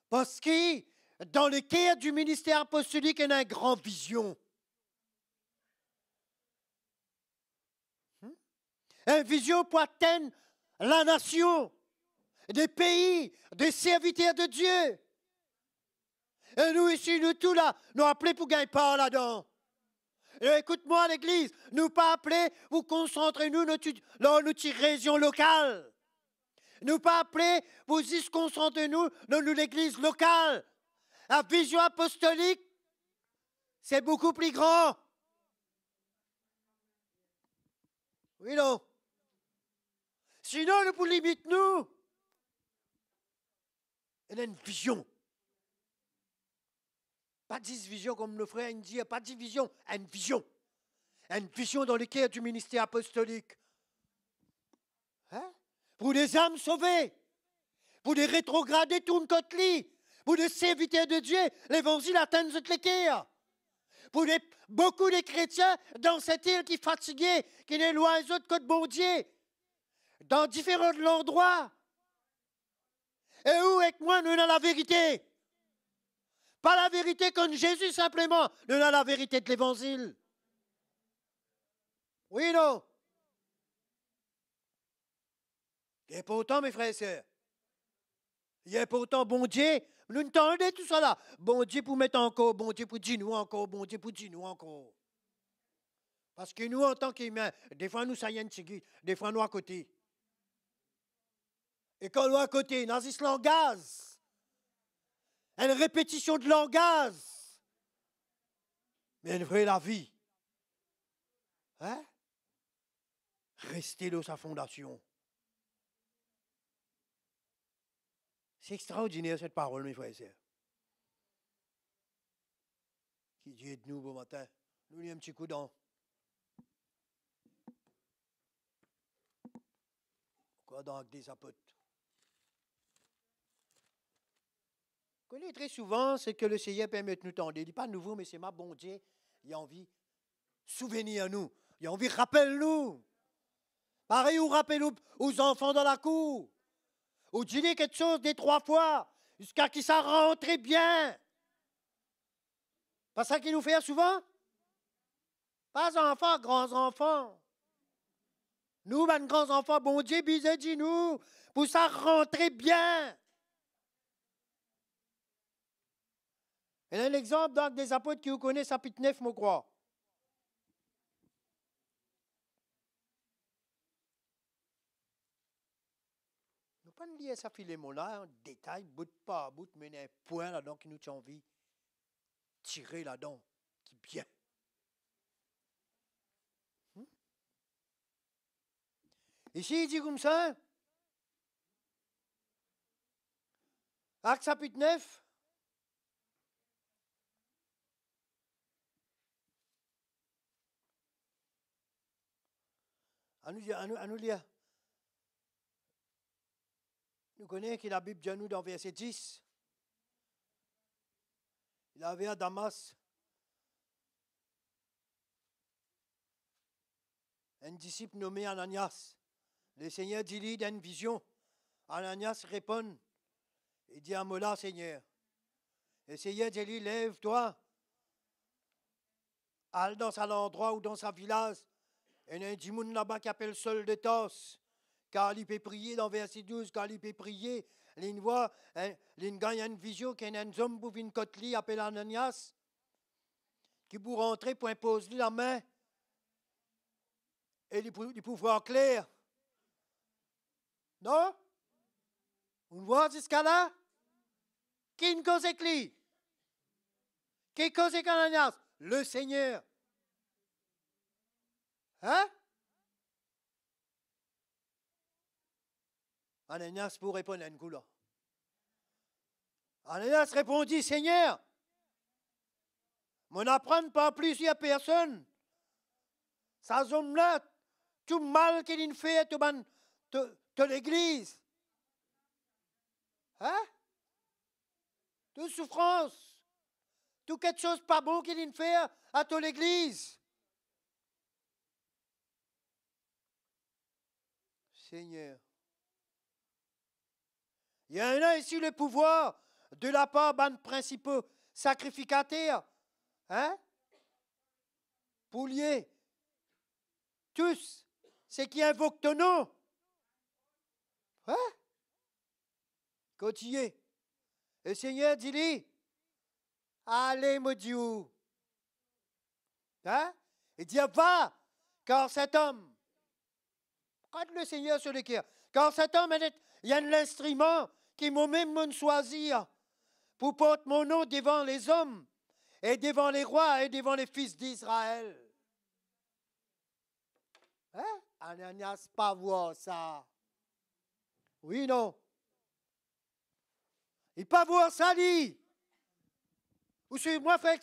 Parce que dans le cœur du ministère apostolique, il y a une grande vision. Une vision pour atteindre la nation, des pays, des serviteurs de Dieu. Et nous ici, nous tous là, nous appelés pour gagner part là-dedans. Et écoute-moi l'église, nous pas appelés pour concentrer nous dans notre région locale. Nous pas appelés pour se concentrer nous dans l'église locale. La vision apostolique, c'est beaucoup plus grand. Oui, non. Sinon, nous pouvons limiter nous. Il y a une vision. Pas de vision comme nos frères disent, pas de division, une vision. Une vision dans le cœur du ministère apostolique. Hein? Pour les âmes sauvées, pour les rétrogradés tout contre lui, pour les serviteurs de Dieu, l'évangile atteint toutes les cœurs. Pour beaucoup de chrétiens dans cette île qui fatigués, qui n'est loin des autres que de bon Dieu, dans différents endroits. Et où avec moi nous avons la vérité? Pas la vérité comme Jésus simplement, nous avons la vérité de l'évangile. Oui, non? Et pourtant, mes frères et sœurs, il y a pourtant bon Dieu, nous entendons tout ça là. Bon Dieu pour mettre encore, bon Dieu pour dire nous encore, bon Dieu pour dire nous encore. Parce que nous, en tant qu'humains, des fois nous saillons des fois nous à côté. Et quand nous à côté, nous avons ce langage. Une répétition de langage. Mais une vraie la vie. Hein? Restez dans sa fondation. C'est extraordinaire cette parole, mes frères et sœurs. Qui dit de nous bon matin? Nous lui un petit coup d'an. Quoi donc des apôtres? Vous connaissez très souvent ce que le Seigneur permet de nous tendre. Il dit pas nouveau, mais c'est ma bon Dieu. Il a envie souvenir nous. Il a envie rappelle-nous. Pareil, ou rappelle aux enfants dans la cour. Ou dis quelque chose des 3 fois, jusqu'à qu'il ça rentre bien. Pas ça qu'il nous fait souvent? Pas enfants, grands enfants. Nous, ben grands enfants, bon Dieu, bisous, dis-nous, pour ça rentrer bien. Il y a un exemple donc des apôtres qui vous connaissent, chapitre 9, je crois. Nous ne pouvons pas lire ça Philémon-là en détail, bout par bout, mais il y a un point là-dedans qui nous tient envie de tirer là-dedans, qui est bien. Ici, il dit comme ça, Acte chapitre 9, à nous lire. Nous connaissons que la Bible dit à nous dans verset 10. Il avait à Damas un disciple nommé Ananias. Le Seigneur dit-lui dans une vision. Ananias répond et dit à Mola, Seigneur. Le Seigneur dit-lui, lève-toi, allez dans un endroit ou dans un village. Et il y a un djimoun là-bas qui appelle Saul de Tarse. Car il peut prier dans verset 12, car il peut prier. Il voit, il gagne une vision qu'il y a un homme pour une côte-lit appelé Ananias, qui pour rentrer, pour imposer la main, et il peut voir clair. Non? On voit jusqu'à là? Qui ne cause avec lui? Qui cause avec Ananias? Le Seigneur. Hein? Ananias pour répondre à une couleur. Ananias répondit, Seigneur, on n'apprend pas plusieurs personnes. Ça homme-là, tout mal qu'il fait, de l'église. Hein? Toute souffrance. Tout quelque chose pas bon qu'il fait à toute l'église. Seigneur. Il y en a ici le pouvoir de la part des principaux sacrificateurs. Hein? Pour lier tous ceux qui invoquent ton nom. Hein? Continuez. Le Seigneur dit-lui, allez, mon Dieu. Hein? Il dit, va, car cet homme, quand le Seigneur sur le cœur, car cet homme, il y a un instrument qui m'a même choisi pour porter mon nom devant les hommes et devant les rois et devant les fils d'Israël. Hein? Ananias, pas voir ça. Oui, non. Il pas voir ça, lui. Ou sur moi, frère,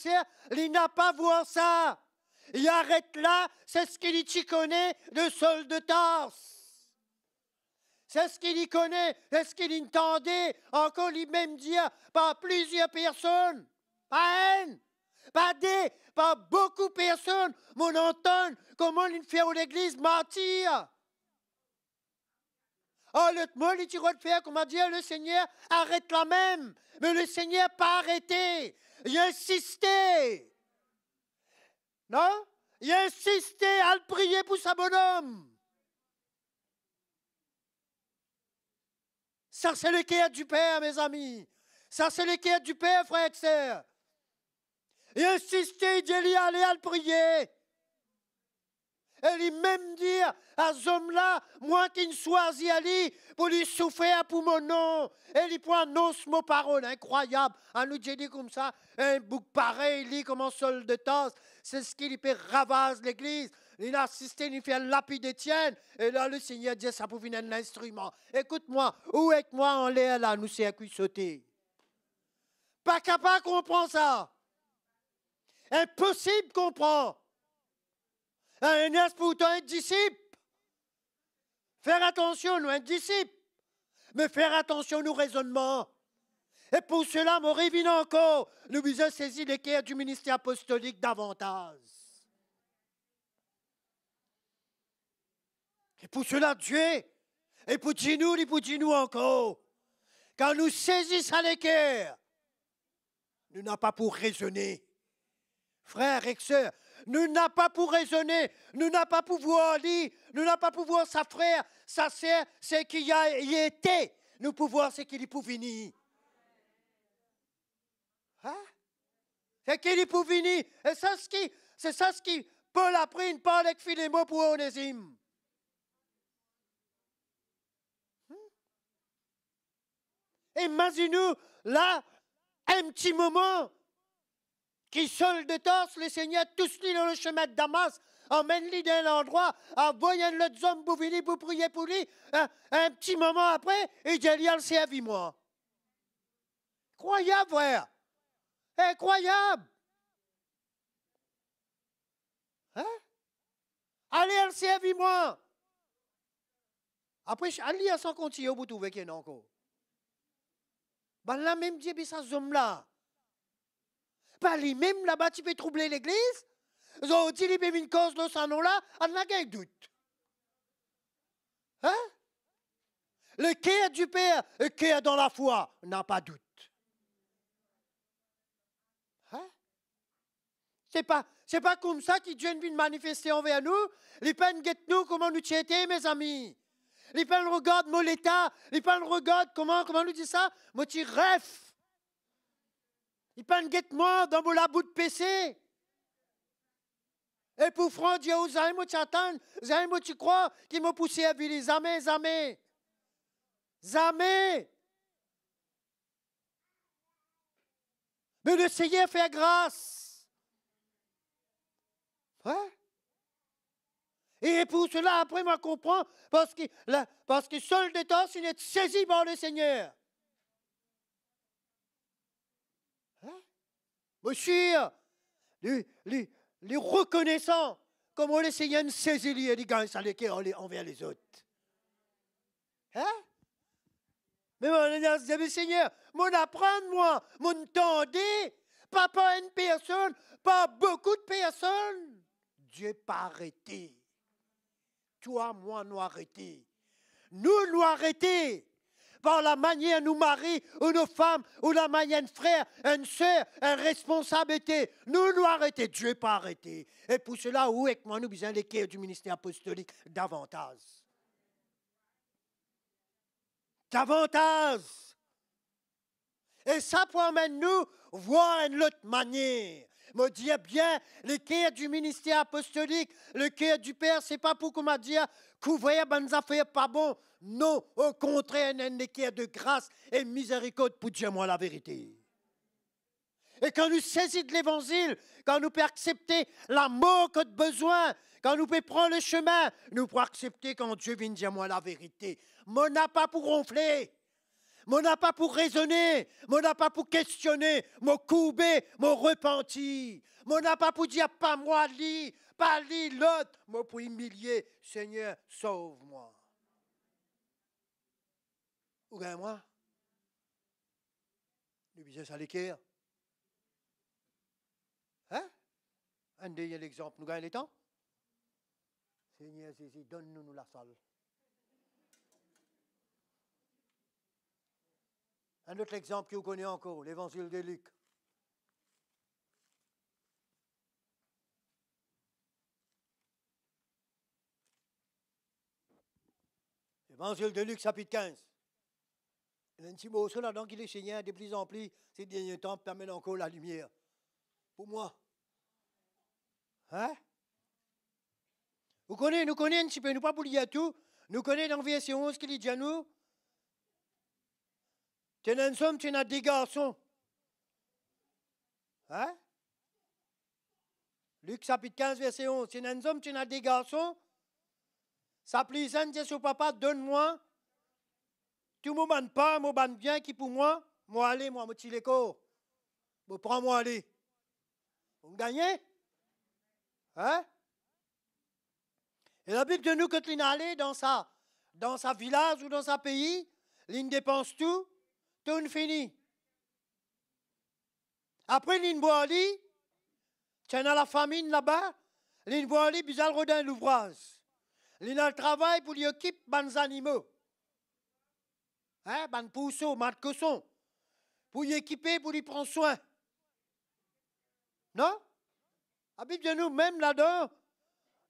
il n'a pas voir ça. Il arrête là, c'est ce qu'il y connaît de Saul de Tarse. C'est ce qu'il y connaît, c'est ce qu'il entendait, encore lui-même dire par plusieurs personnes. Pas une, pas des, pas beaucoup de personnes, mon entend comment il fait à l'église mentir. Oh, l'autre mot, il tire de faire, comment dire, le Seigneur arrête la même. Mais le Seigneur n'a pas arrêté. Il a insisté. Non? Il a insisté à le prier pour sa bonhomme. Ça, c'est le cœur du Père, mes amis. Ça, c'est le cœur du Père, frères et sœurs. Il a insisté, il dit, allez à le prier. Et il même dire à ce homme-là, moi qui ne choisis à lui pour lui souffrir pour mon nom. Et il prend nos mots paroles incroyables. À nous dit comme ça, un bouc pareil, il comme un Saul de Tarse. C'est ce qu'il fait ravage l'église. Il a assisté, il fait lapide d'Étienne. Et là, le Seigneur dit, ça pour venir un instrument. Écoute-moi, où est moi en l'air là, nous c'est à qui sauter. Pas capable de comprendre ça. Impossible qu'on prend. Un as pourtant un disciple. Faire attention, nous, un disciple. Mais faire attention, nous, raisonnements. Et pour cela, mon révinant encore, nous avons saisi l'équerre du ministère apostolique davantage. Et pour cela, Dieu, et pour dire-nous, et pour dire-nous encore, quand nous saisissons l'équerre, nous n'avons pas pour raisonner. Frères et sœurs, nous n'avons pas pour raisonner, nous n'avons pas pour voir lire, nous n'avons pas pour voir sa frère, sa sœur, ce qu'il y a y été, nous pouvons voir ce qu'il y pour venir. Hein? C'est qu'il y pour venir. Et c'est ça ce qui Paul a pris une parole avec Philémon pour Onésime. Imaginez-nous là, un petit moment, qui seul de torse, le Seigneur, tous lui dans le chemin de Damas, emmène-lui d'un endroit, envoie l'autre homme pour venir pour prier pour lui. Un petit moment après, il dit, il a servi moi. Incroyable, frère. Incroyable. Hein? Allez, elle servi moi. Après, allez, sans continuer, vous trouvez qu'il y en a encore. Ben là, même Dieu, ça, ce homme-là. Pas lui-même, là-bas, tu peux troubler l'église. Ils ont dit, il y a une cause de ce nom-là, on n'a qu'un doute. Hein? Le cœur du Père, le cœur dans la foi, n'a pas de doute. Hein? C'est pas comme ça qu'il Dieu vient manifester envers nous. Les peines guettent nous, comment nous étions, mes amis. Les peines regardent mon état. Les peines regardent, comment nous dit ça? Moi, tu rêves. Il peine guette-moi dans mon labou de PC. Et pour franc Dieu, vous avez tu attends, vous avez tu crois qu'il m'a poussé à vivre. Jamais, jamais. Jamais. Mais le Seigneur fait grâce. Hein? Et pour cela, après, je comprends, parce que seul de temps, il est saisi par le Seigneur. Monsieur, les reconnaissants, comment le Seigneur nous saisit et les gars, ça les envers les autres. Hein? Mais mon Seigneur, mon apprendre, moi, mon tendez, pas une personne, pas beaucoup de personnes. Dieu pas arrêté. Toi, moi, nous arrêté. Nous arrêté. Par la manière nous marie, ou nos femmes, ou la manière un frère, une soeur, une responsabilité. Nous arrêter, Dieu pas arrêté. Et pour cela, où avec moi, nous besoin l'équerre du ministère apostolique davantage. Davantage. Et ça promène nous voir une autre manière. Me dire bien, l'équerre du ministère apostolique, l'équerre du Père, c'est pas pour qu'on m'a dit couvrir bonnes affaires pas bon. Non, au contraire, un équerre de grâce et miséricorde pour dire moi la vérité. Et quand nous saisissons de l'évangile, quand nous pouvons accepter la mort que de besoin, quand nous pouvons prendre le chemin, nous pouvons accepter quand Dieu vient dire moi la vérité. Mon n'a pas pour ronfler. Mon n'a pas pour raisonner, mon n'a pas pour questionner, mon couper, mon repentir. Mon n'a pas pour dire pas moi lui, pas lui l'autre, moi pour humilier, Seigneur, sauve-moi. Ou bien moi, nous disons ça l'équerre. Hein? Un dernier exemple, nous gagnons les temps. Seigneur Jésus, donne-nous la salle. Un autre exemple que vous connaissez encore, l'évangile de Luc. L'évangile de Luc, chapitre 15. Il y a un petit mot là-dedans qui est Seigneur, de plus en plus, ces derniers temps, permet encore la lumière. Pour moi. Hein? Nous connaissons un petit peu, nous pas pour lire tout. Nous connaissons dans verset 11 qu'il dit à nous. Tu es un homme, tu as des garçons. Hein? Luc chapitre 15, verset 11. Tu es un homme, tu as des garçons. Ça plaisante, Dieu sur papa, donne-moi. Tu ne me pas, me banne bien qui pour moi. Moi aller, moi me tire les corps. Me prends-moi aller. Vous gagnez? Hein? Et la Bible de nous, quand il est allé dans sa village ou dans sa pays, il dépense tout fini. Après, il boit ali, tiens à la famine là-bas, il boit ali, puis il redonne l'ouvrage. Il a le travail pour lui occuper les animaux. Hein, les pousseaux, les cossons. Pour y équiper, pour y prendre soin. Non? La Bible de nous, même là-dedans,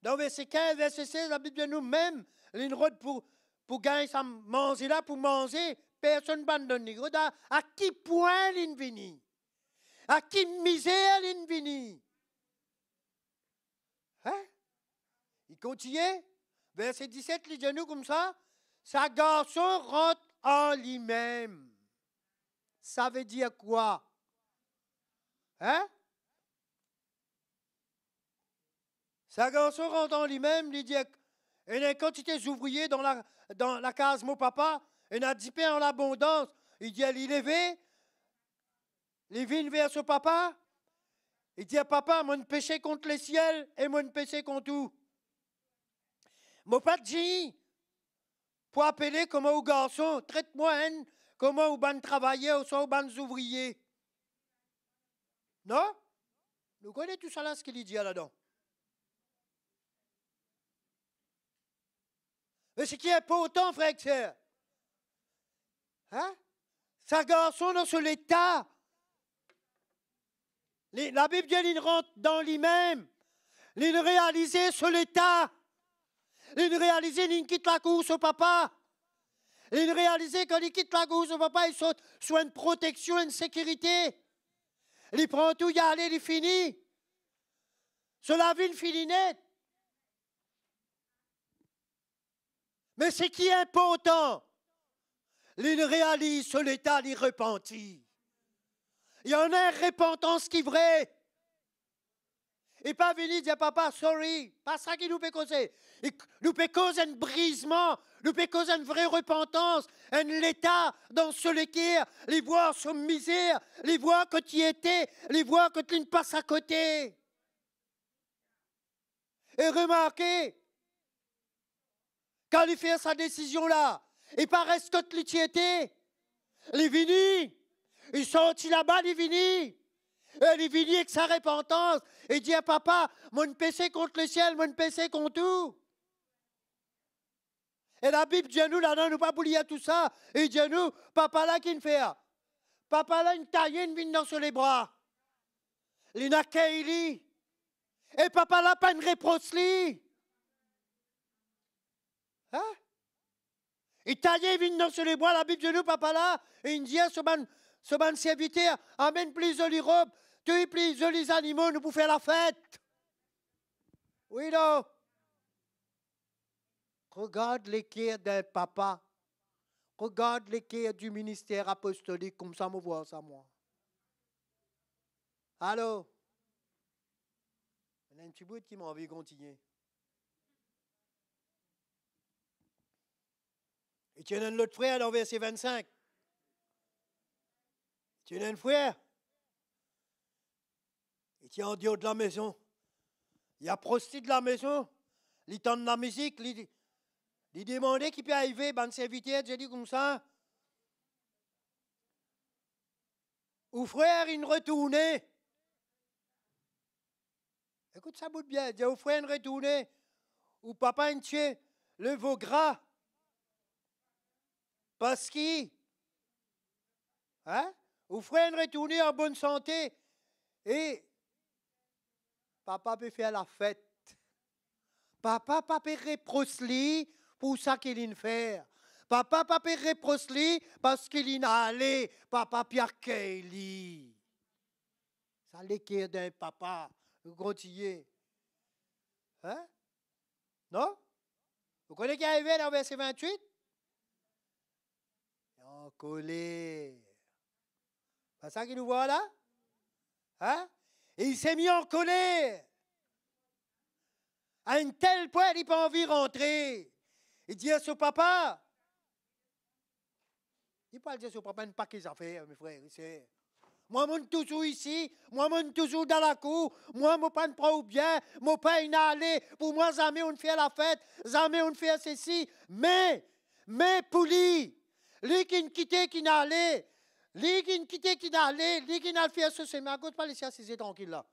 dans verset 15, verset 16, la Bible de nous, même, il route pour gagner sa manger là, pour manger, personne ne donne. Regarde à qui point il vient. À qui misère il vient. Hein? Il continue, verset 17, il dit nous comme ça, sa garçon rentre en lui-même. Ça veut dire quoi? Hein? Sa garçon rentre en lui-même, il dit, il y a une quantité d'ouvriers dans la case, mon papa, il a 10 pains en abondance. Il dit, il est levé, il vient vers son papa, il dit, papa, mon péché contre le ciel et mon péché contre tout. Mon pas dit, pour appeler comment au garçon, traite-moi comment au ban travailler ou soit au ban ouvriers. Non? Nous connaissons tout ça là, ce qu'il dit là-dedans. Mais ce qui est important, frère et sœur, hein? Sa garçon dans son état. La Bible dit qu'il rentre dans lui-même. Il réalise son état. Il réalise qu'il quitte la course au papa. Il réalise quand il quitte la course au papa, il saute sur une protection, une sécurité. Il prend tout, il y allait, il finit. Sur la vie, il finit net. Mais ce qui est important, il réalise sur l'état, il repentit. Il y en a une repentance qui est vraie. Et pas venir dire, papa, sorry, pas ça qui nous peut causer. Nous peut causer un brisement, nous peut causer une vraie repentance, un état dans ce lequel les voir son misère, les voir que tu y étais, les voir que tu ne passes à côté. Et remarquez, quand il fait sa décision là, il paraît que tu y étais, il est venu, il sortit là-bas, il est venu. Il est venu avec sa repentance. Il dit à papa, mon péché contre le ciel, mon péché contre tout. Et la Bible dit à nous, là-dedans, nous pas oublier tout ça. Il dit à nous, papa là, qui ne fait? Papa là, une taille, une vine dans sur les bras. Il n'a qu'à y. Et papa là, pas une réproche li. Hein? Il taillait, vine dans sur les bras, la Bible dit à nous, papa là, et il dit à ce ban serviteur, amène plus jolies robes, tu plus jolis animaux, nous pour faire la fête. Oui, non. Regarde l'équerre d'un papa. Regarde l'équerre du ministère apostolique, comme ça me voit ça, moi. Allô? Il y a un petit bout qui m'a envie de continuer. Et tu as un autre frère dans verset 25. Tu as un frère. Et tu es en dehors de la maison. Il y a prosti de la maison. Il tend de la musique. Il demandait qui peut arriver. Ben, serviteur, j'ai dit comme ça. Ou frère, il retournait. Écoute ça bout bien. Dis au frère, il retournait. Ou papa, il tient le veau gras. Parce qu'il. Hein? Ou frère, il retournait en bonne santé. Et. Papa peut faire la fête. Papa peut reprocher pour ça qu'il vient faire. Papa peut reprocher parce qu'il vient aller. Papa peut accueillir. Ça l'équerre d'un papa. Vous continuez. Hein? Non? Vous connaissez qui est arrivé dans le verset 28? En colère. C'est ça qu'il nous voit là? Hein? Et il s'est mis en colère. À un tel point, il n'a pas envie de rentrer. Il dit à son papa, il parle de son papa, une paquet d'affaires, mes frères. Moi, je suis toujours ici. Moi, je suis toujours dans la cour. Moi, je ne prends pas au bien. Mon père, il allé. Pour moi, jamais on fait la fête. Jamais on fait ceci. Mais pour lui qui ne quittait, qui n'allait. Lui qui ne quittait, qui n'allait. Lui qui n'a fait ceci. Mais à cause de pas laisser assis tranquille là.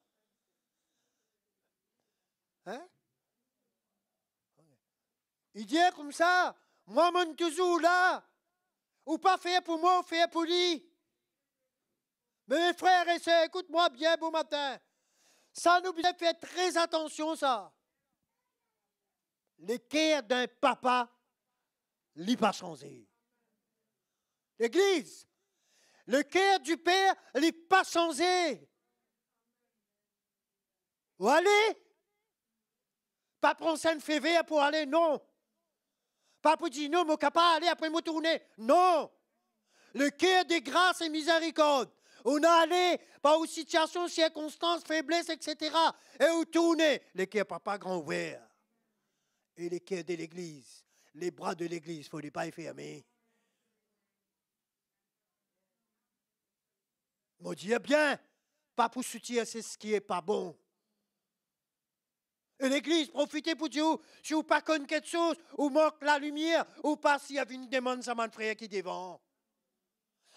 Hein? Il dit comme ça. Moi, je suis toujours là. Ou pas faire pour moi, ou faire pour lui. Mais mes frères et sœurs, écoute-moi bien, bon matin. Ça nous bien fait très attention, ça. Les cœurs d'un papa, l'y pas changé. L'église, le cœur du père, l'y pas changé. Où aller? Pas prendre Saint-Février pour aller, non. Pas pour dire non, mon capable aller après me tourner. Non. Le cœur des grâces et miséricordes. On a allé par aux situations, circonstances, faiblesses, etc. Et on tourne. Les cœurs papa grand ouvert. Et les cœurs de l'église. Les bras de l'église, il ne faut les pas fermer. Mon Dieu, bien, pas pour soutenir c'est ce qui n'est pas bon. Et l'église, profitez pour dire, si vous ne pas connaissez quelque chose, ou manque la lumière, ou pas s'il y a une demande, ça m'a frère qui devant.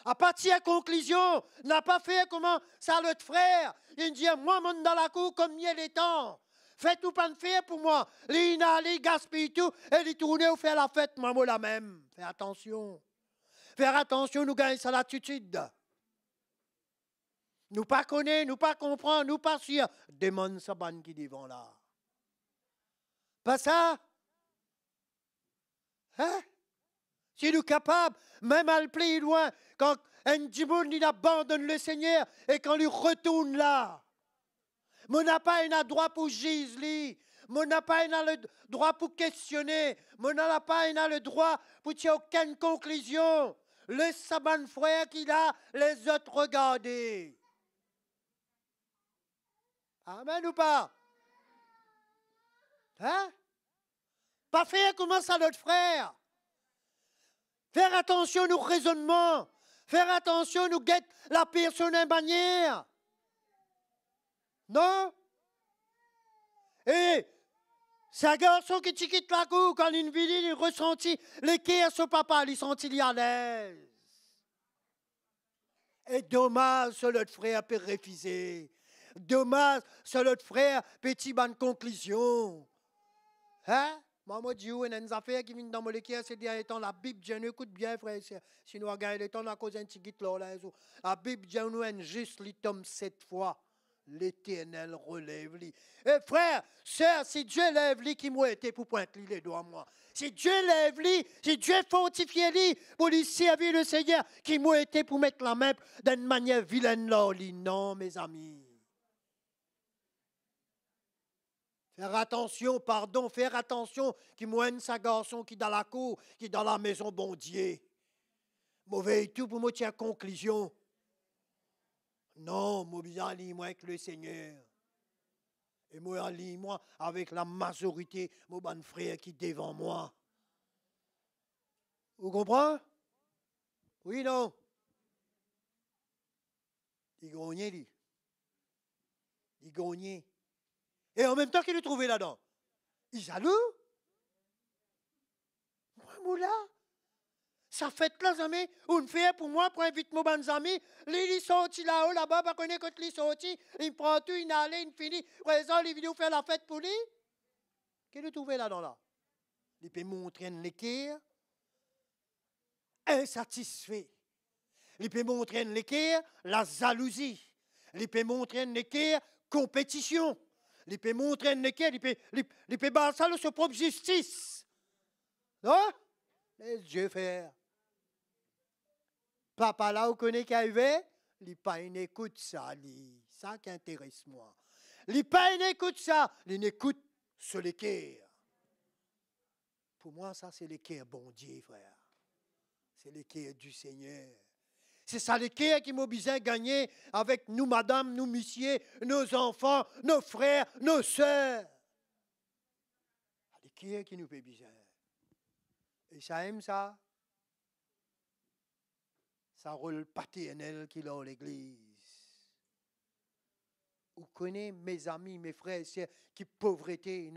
À partir de la conclusion, n'a pas fait comment ça l'autre frère. Il dit, moi, je suis dans la cour comme miel et temps. Faites-vous pas de faire pour moi. Les inhalés, gaspillent tout, et les tourner ou faire la fête, moi, la même. Fais attention. Faire attention, nous gagnons ça l'attitude. Nous pas connaître, nous pas comprendre, nous pas sûr. Demande ça ban qui devant là. Pas ça? Hein? Si nous sommes capables, même à le plus loin, quand un démon il abandonne le Seigneur et quand il retourne là, mon n'a pas un droit pour giser, mon n'a pas un le droit pour questionner, mon n'a pas un le droit pour tirer aucune conclusion. Le sabbat frère qu'il a, les autres regarder. Amen ou pas? Hein? Pas faire comment ça notre frère? Faire attention aux raisonnements. Faire attention nous guette la personne en manière. Non? Et c'est un garçon qui quitte la cour quand il vit, il ressentit les cœurs à son papa, il sentit à l'aise. Et dommage, ce notre frère peut refuser. Dommage, ce notre frère petit bonne conclusion. Hein? Moi, je dis, il y a des affaires qui viennent dans mon cœur ces derniers temps. La Bible, je écoute bien, frère. Si nous regardons le temps, on a causé un petit guide là. La Bible, je nous a juste les tomes 7 fois. L'Éternel relève-lui. Et frère, sœur, si Dieu lève-lui, qui m'a été pour pointer les doigts, moi. Si Dieu lève-lui, si Dieu fortifie lui pour lui servir le Seigneur, qui m'a été pour mettre la main d'une manière vilaine là, non, mes amis. Faire attention, pardon, faire attention qui moine sa garçon qui dans la cour, qui dans la maison bon Dieu. Mauvais tout pour me tirer conclusion. Non, moi bien moi avec le Seigneur. Et moi moi avec la majorité, mon bon frère qui devant moi. Vous comprenez? Oui, non? Il gagne, lui. Il gagne. Et en même temps qu'il est trouvé là-dedans. Il est jaloux. Moi, moula. Ça fait là, amis. On fait pour moi, pour inviter mes bons amis. Il sorti là-haut, là-bas, parce qu'on est quand il sorti. Il prend tout, il allait, il finit. Présent, il vient faire la fête pour lui. Qu'est-ce qu'il a trouvé là-dedans là? Il peut montrer un équerre insatisfait. Il peut montrer un équerre la jalousie. Il peut montrer un équerre compétition. Il peut montrer un équerre, il peut balancer sa propre justice. Non? Mais Dieu fait. Papa là, vous connaissez qui arrive? Il pas une écoute ça, ça qui intéresse moi. Il pas une écoute ça, il écoute sur l'équerre. Pour moi, ça c'est l'équerre bon Dieu, frère. C'est l'équerre du Seigneur. C'est ça l'équerre qui m'a besoin de gagner avec nous, madame, nous, messieurs, nos enfants, nos frères, nos sœurs. L'équerre qui nous fait besoin. Et ça aime ça. Ça rôle paternel qu'il a à l'église. Vous connaissez, mes amis, mes frères et sœurs, qui pauvreté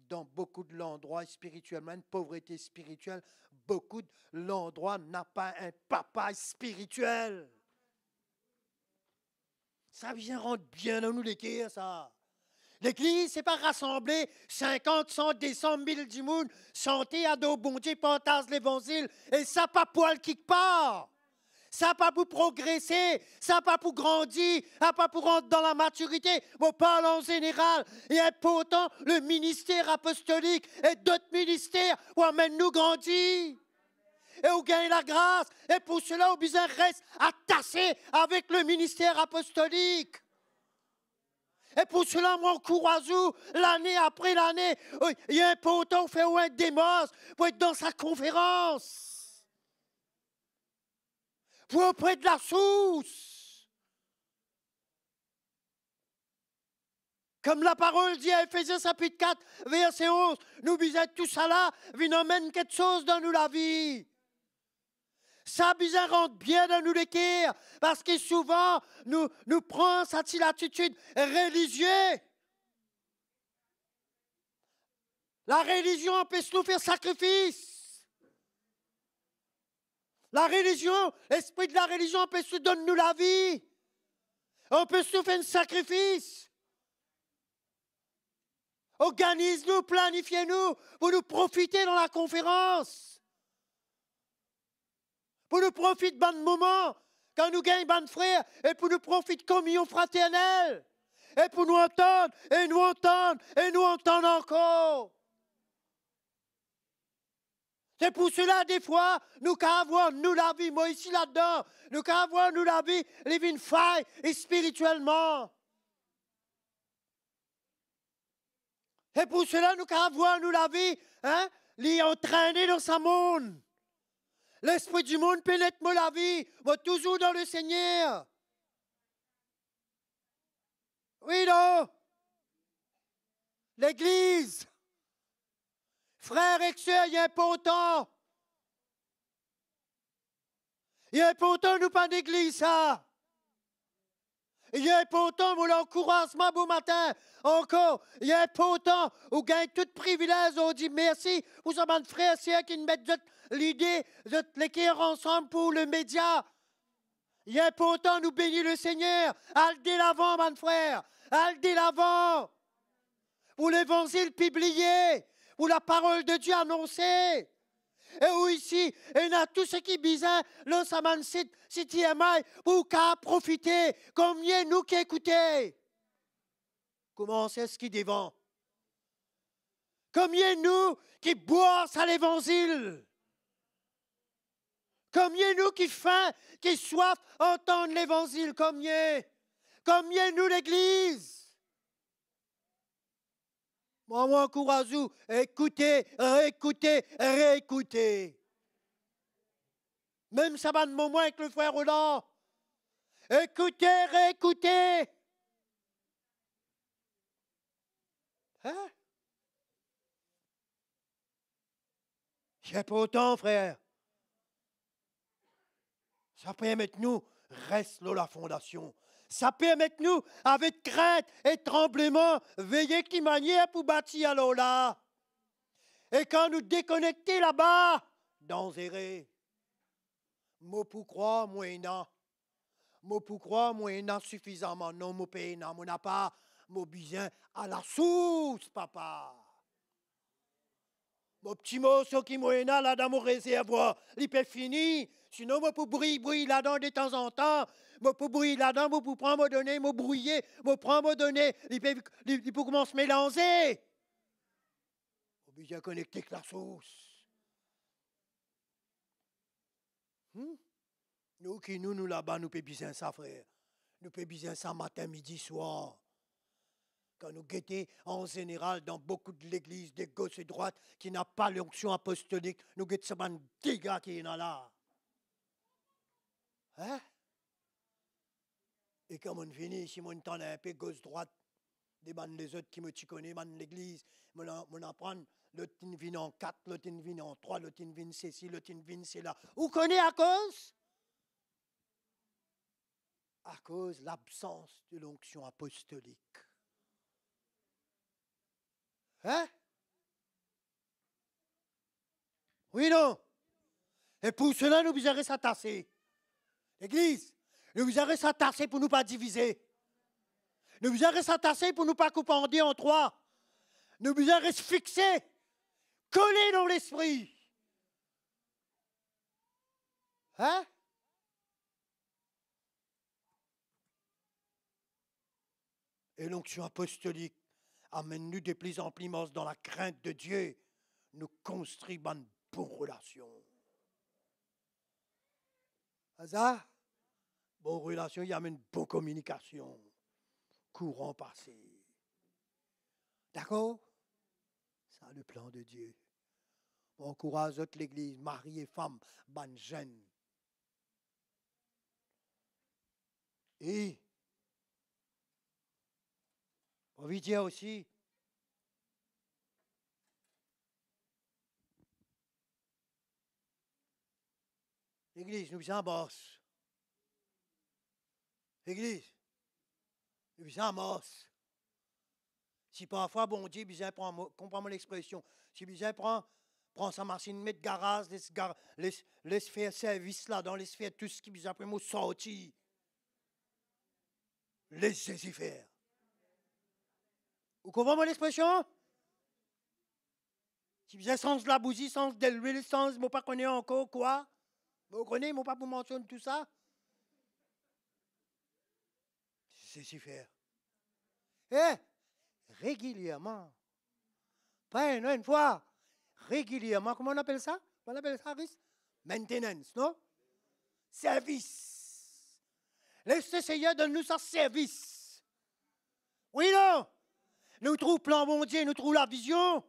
dans beaucoup de l'endroit spirituellement, une pauvreté spirituelle, beaucoup de l'endroit n'a pas un papa spirituel. Ça vient rendre bien dans nous l'équerre, ça. L'Église, c'est pas rassembler 50, 100, 200 000 du monde, chanter à dos bon Dieu, partage l'Évangile, et ça pas poil quelque part. Ça pas pour progresser, ça pas pour grandir, ça pas pour rentrer dans la maturité. On parle en général. Et important, le ministère apostolique et d'autres ministères où amène nous grandir. Et où gagne la grâce. Et pour cela, on besoin reste attaché avec le ministère apostolique. Et pour cela, moi, encourage l'année après l'année. Il est important de faire un démos pour être dans sa conférence. Pour auprès de la source. Comme la parole dit à Éphésiens chapitre 4, verset 11, nous disons tout ça là, il emmène quelque chose dans nous la vie. Ça bizarre rentre bien dans nous l'équerre, parce que souvent, nous prenons cette attitude religieuse. La religion empêche nous faire sacrifice. La religion, l'esprit de la religion empêche nous donner la vie. Empêche nous faire un sacrifice. Organise-nous, planifiez-nous pour nous profiter dans la conférence. Pour nous profiter de bon moment, quand nous gagnons bon frère, et pour nous profiter de communion fraternelle. Et pour nous entendre, et nous entendre, et nous entendre encore. C'est pour cela, des fois, nous qu'à avoir, nous la vie, moi ici là-dedans, nous qu'à avoir, nous la vie, les une faille, et spirituellement. Et pour cela, nous qu'à avoir, nous la vie, les entraîner dans sa monde. L'esprit du monde pénètre moi la vie, moi toujours dans le Seigneur. Oui, non. L'Église. Frères et sœurs, il est important. Il est important de nous pas d'église, ça. Il est important pour l'encouragement bon matin. Encore, il est important. On gagne tout privilège. On dit merci pour ce bon frère et sœurs qui nous mettent l'idée de l'écrire ensemble pour le média. Il est important de nous bénir le Seigneur. Allez l'avant, mon frère. Allez l'avant. Pour l'évangile publié. Pour la parole de Dieu annoncée. Et où ici, il y a tout ce qui est bizarre, le saman si TMI, pour qu'à profiter, combien nous qui écoutons. Comment c'est ce qui devant? Combien nous qui boivent à l'évangile? Combien nous qui faim, qui soif entendre l'évangile? Combien? Combien nous l'église? Moi, encourage-vous, écoutez, réécoutez, réécoutez. Même ça va de moment avec le frère Roland. Écoutez, réécoutez. Hein? C'est pas autant, frère. Ça permet de nous, reste là la fondation. Ça permet de nous, avec crainte et tremblement, veiller qui manière pour bâtir alors là. Et quand nous déconnecter là-bas, dangereux. Moi pour croire, moi non. Moi pour croire, moi non suffisamment. Non, moi pays non, moi n'a pas. Moi besoin à la source, papa. Mon petit morceau qui m'a là dans mon réservoir, il peut finir. Sinon, moi pour briller là-dedans de temps en temps. Moi pour briller là-dedans, moi pour prendre, me donner, me brouiller, me prendre, me donner. Il peut commencer à se mélanger. On peut bien connecter avec la source. Nous qui nous là-bas, nous pouvons bien ça, frère. Nous pouvons bien ça matin, midi, soir. Quand nous guettons en général dans beaucoup de l'église de gauche et droite qui n'a pas l'onction apostolique, nous guettons ça un dégât qui est là. Hein? Et quand on finit, si on entend un peu gauche-droite, des bandes les autres qui me connaissent, l'église, on apprend, l'autre vient en 4, l'autre vient en 3, l'autre vient c'est ci, l'autre vient c'est là. Vous connaissez à cause? à cause de l'absence de l'onction apostolique. Hein? Oui, non? Et pour cela, nous devons s'attasser. L'Église, nous devons s'attasser pour ne pas diviser. Nous devons s'attasser pour ne pas couper en trois. Nous devons se fixer, coller dans l'esprit. Hein? Et l'onction apostolique amène-nous de plus en plus dans la crainte de Dieu. Nous construisons une bonne relation. Ça, bonne relation, il amène une bonne communication. Courant passé. D'accord? C'est le plan de Dieu. On encourage toute l'Église, mari et femme, bonne jeune. Et on veut dire aussi, l'Église, nous sommes boss. L'Église, nous sommes boss. Si parfois, bon Dieu, comprends-moi l'expression, si bizarre prend sa machine, met de garage, laisse faire service là, dans laisse faire tout ce qui bizarre après moi sorti. Laissez-y faire. Vous comprenez l'expression? Si bizarre sens de la bougie, sens de l'huile, sens, moi pas connaître encore quoi? Vous connaissez, moi pas pour mentionner tout ça? Laissez-y faire. Eh! Régulièrement. Pas une fois. Régulièrement. Comment on appelle ça? On appelle ça, Riz? Maintenance, non? Service. Laissez Seigneur donne-nous ça service. Oui, non? Nous trouvons plan bon Dieu, nous trouvons la vision.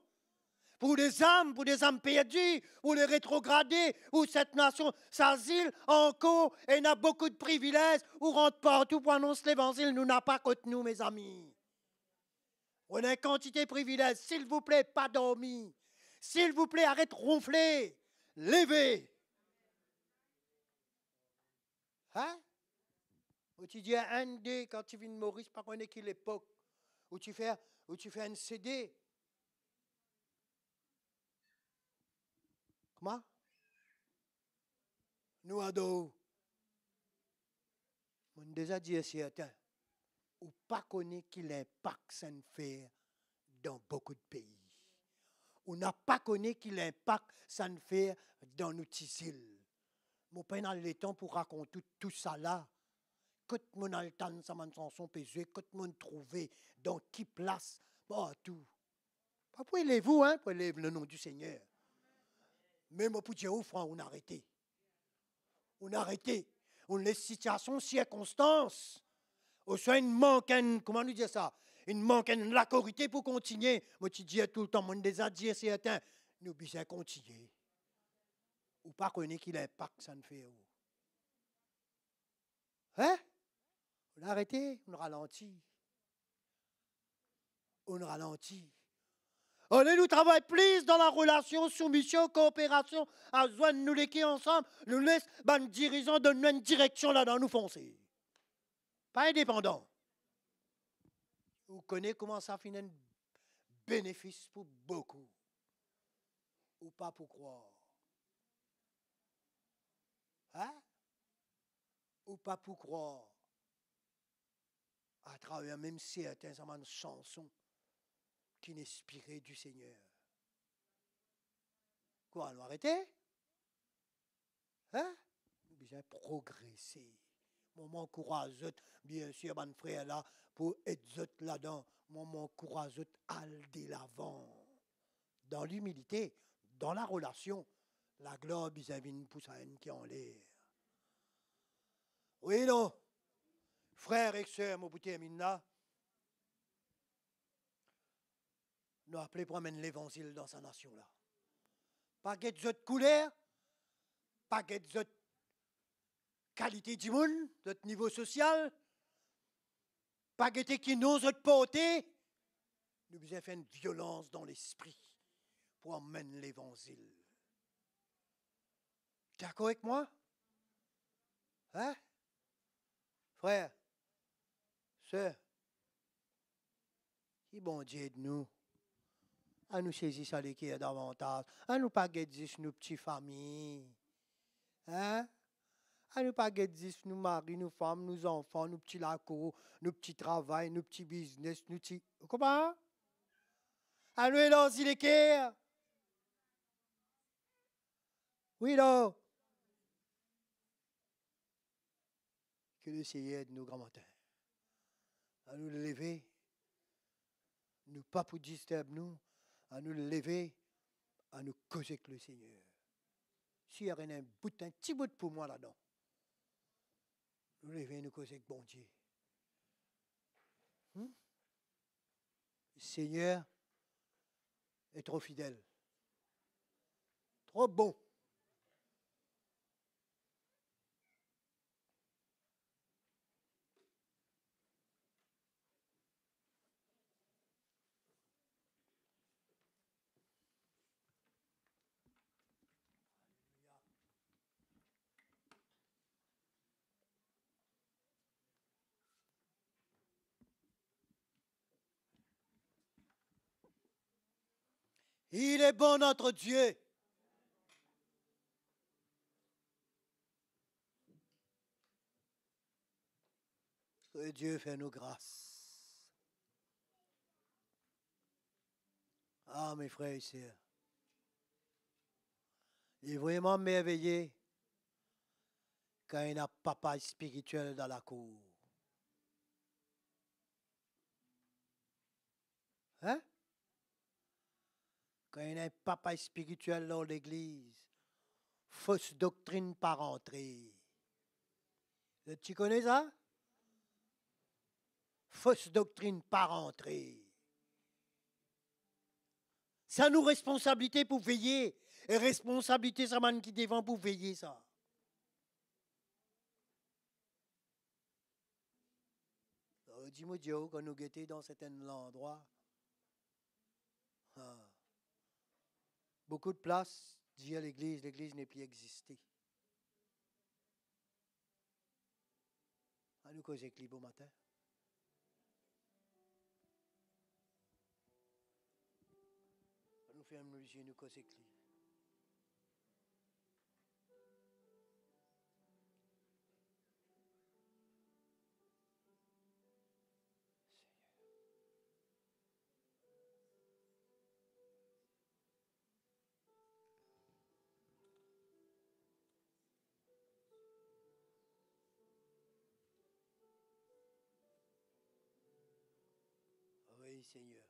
Pour des âmes perdues, pour les rétrogradés, où cette nation s'asile encore et n'a beaucoup de privilèges, ou rentre partout pour annoncer l'évangile, nous n'a pas contre nous, mes amis. On a une quantité de privilèges. S'il vous plaît, pas dormir. S'il vous plaît, arrête de ronfler. Levez. Hein? Ou tu dis un dé quand tu viens de Maurice, pas qu'on est qui l'époque. Où tu fais un CD. Comment? Nous adorons. On a déjà dit certain. Ou pas connaître qui l'impact ça fait dans beaucoup de pays. On n'a pas connu qui l'impact ça fait dans nos îles. Mon père n'a le temps pour raconter tout ça là. Quand mon altan ça m'a chanson pesé, quand mon trouvé dans qui place, bon tout. Pas pour élève vous hein, pour élève le nom du Seigneur. Mais moi pour dire au franc, on a arrêté. On a arrêté. On laisse situation, circonstances. Au soit une manque, comment nous dire ça? Une manque, la corité pour continuer. Moi, tu dis tout le temps, mon déjà dit certain, nous devons continuer. Ou pas connaître qui l'impact ça ne fait. Hein? On a arrêté, on ralentit. On ralentit. Allez, nous travaillons plus dans la relation, soumission, coopération, à joindre nous l'équipe ensemble, nous laisse les dirigeants donner une direction là-dedans, nous foncer. Pas indépendant. Vous connaissez comment ça finit un bénéfice pour beaucoup. Ou pas pour croire. Hein? Ou pas pour croire. À travers même certaines chansons qui n'inspiraient du Seigneur. Quoi, on va arrêter? Hein? Nous devons progresser. Moment courageux, bien sûr, mon frère là, pour être là-dedans. Moment courageux, aller l'avant. Dans l'humilité, dans la relation, la gloire vis-à-vis une poussaine qui est en l'air. Oui, non? Frères et sœurs, mon bouté là, nous appelons pour amener l'évangile dans sa nation là. Pas de cette couleur, pas de cette qualité du monde, notre niveau social, pas de qui nous autres porter, nous devons faire une violence dans l'esprit pour amener l'évangile. D'accord avec moi? Hein? Frère, sœur, qui bon Dieu de nous, à nous saisir ça l'équerre davantage, à nous pas guetter nos petites familles, hein? À nous pas guetter nos maris, nos femmes, nos enfants, nos petits lacos, nos petits travails, nos petits business, nos petits... Comment? À nous élancer l'équerre. Oui, là. Que le Seigneur aide nous, grand matin. À nous lever. Nous pas pour disturber nous. À nous lever. À nous causer avec le Seigneur. S'il y a un petit bout pour moi là-dedans. Nous lever, nous causer avec bon Dieu. Le Seigneur est trop fidèle. Trop bon. Il est bon notre Dieu. Que Dieu fait nous grâce. Ah, mes frères et sœurs. Il est vraiment merveilleux quand il y a un papa spirituel dans la cour. Hein? Quand il y a un papa spirituel dans l'église, fausse doctrine par entrée. Tu connais ça? Fausse doctrine par entrée. C'est à nous responsabilité pour veiller. Et responsabilité, ça man qui devant pour veiller ça. Dis-moi, Dieu, quand nous guettons dans certains endroits, beaucoup de places, dit à l'église n'est plus existée. À nous causer avec au matin. À nous faire nous nous causer avec lui. Oui, Seigneur.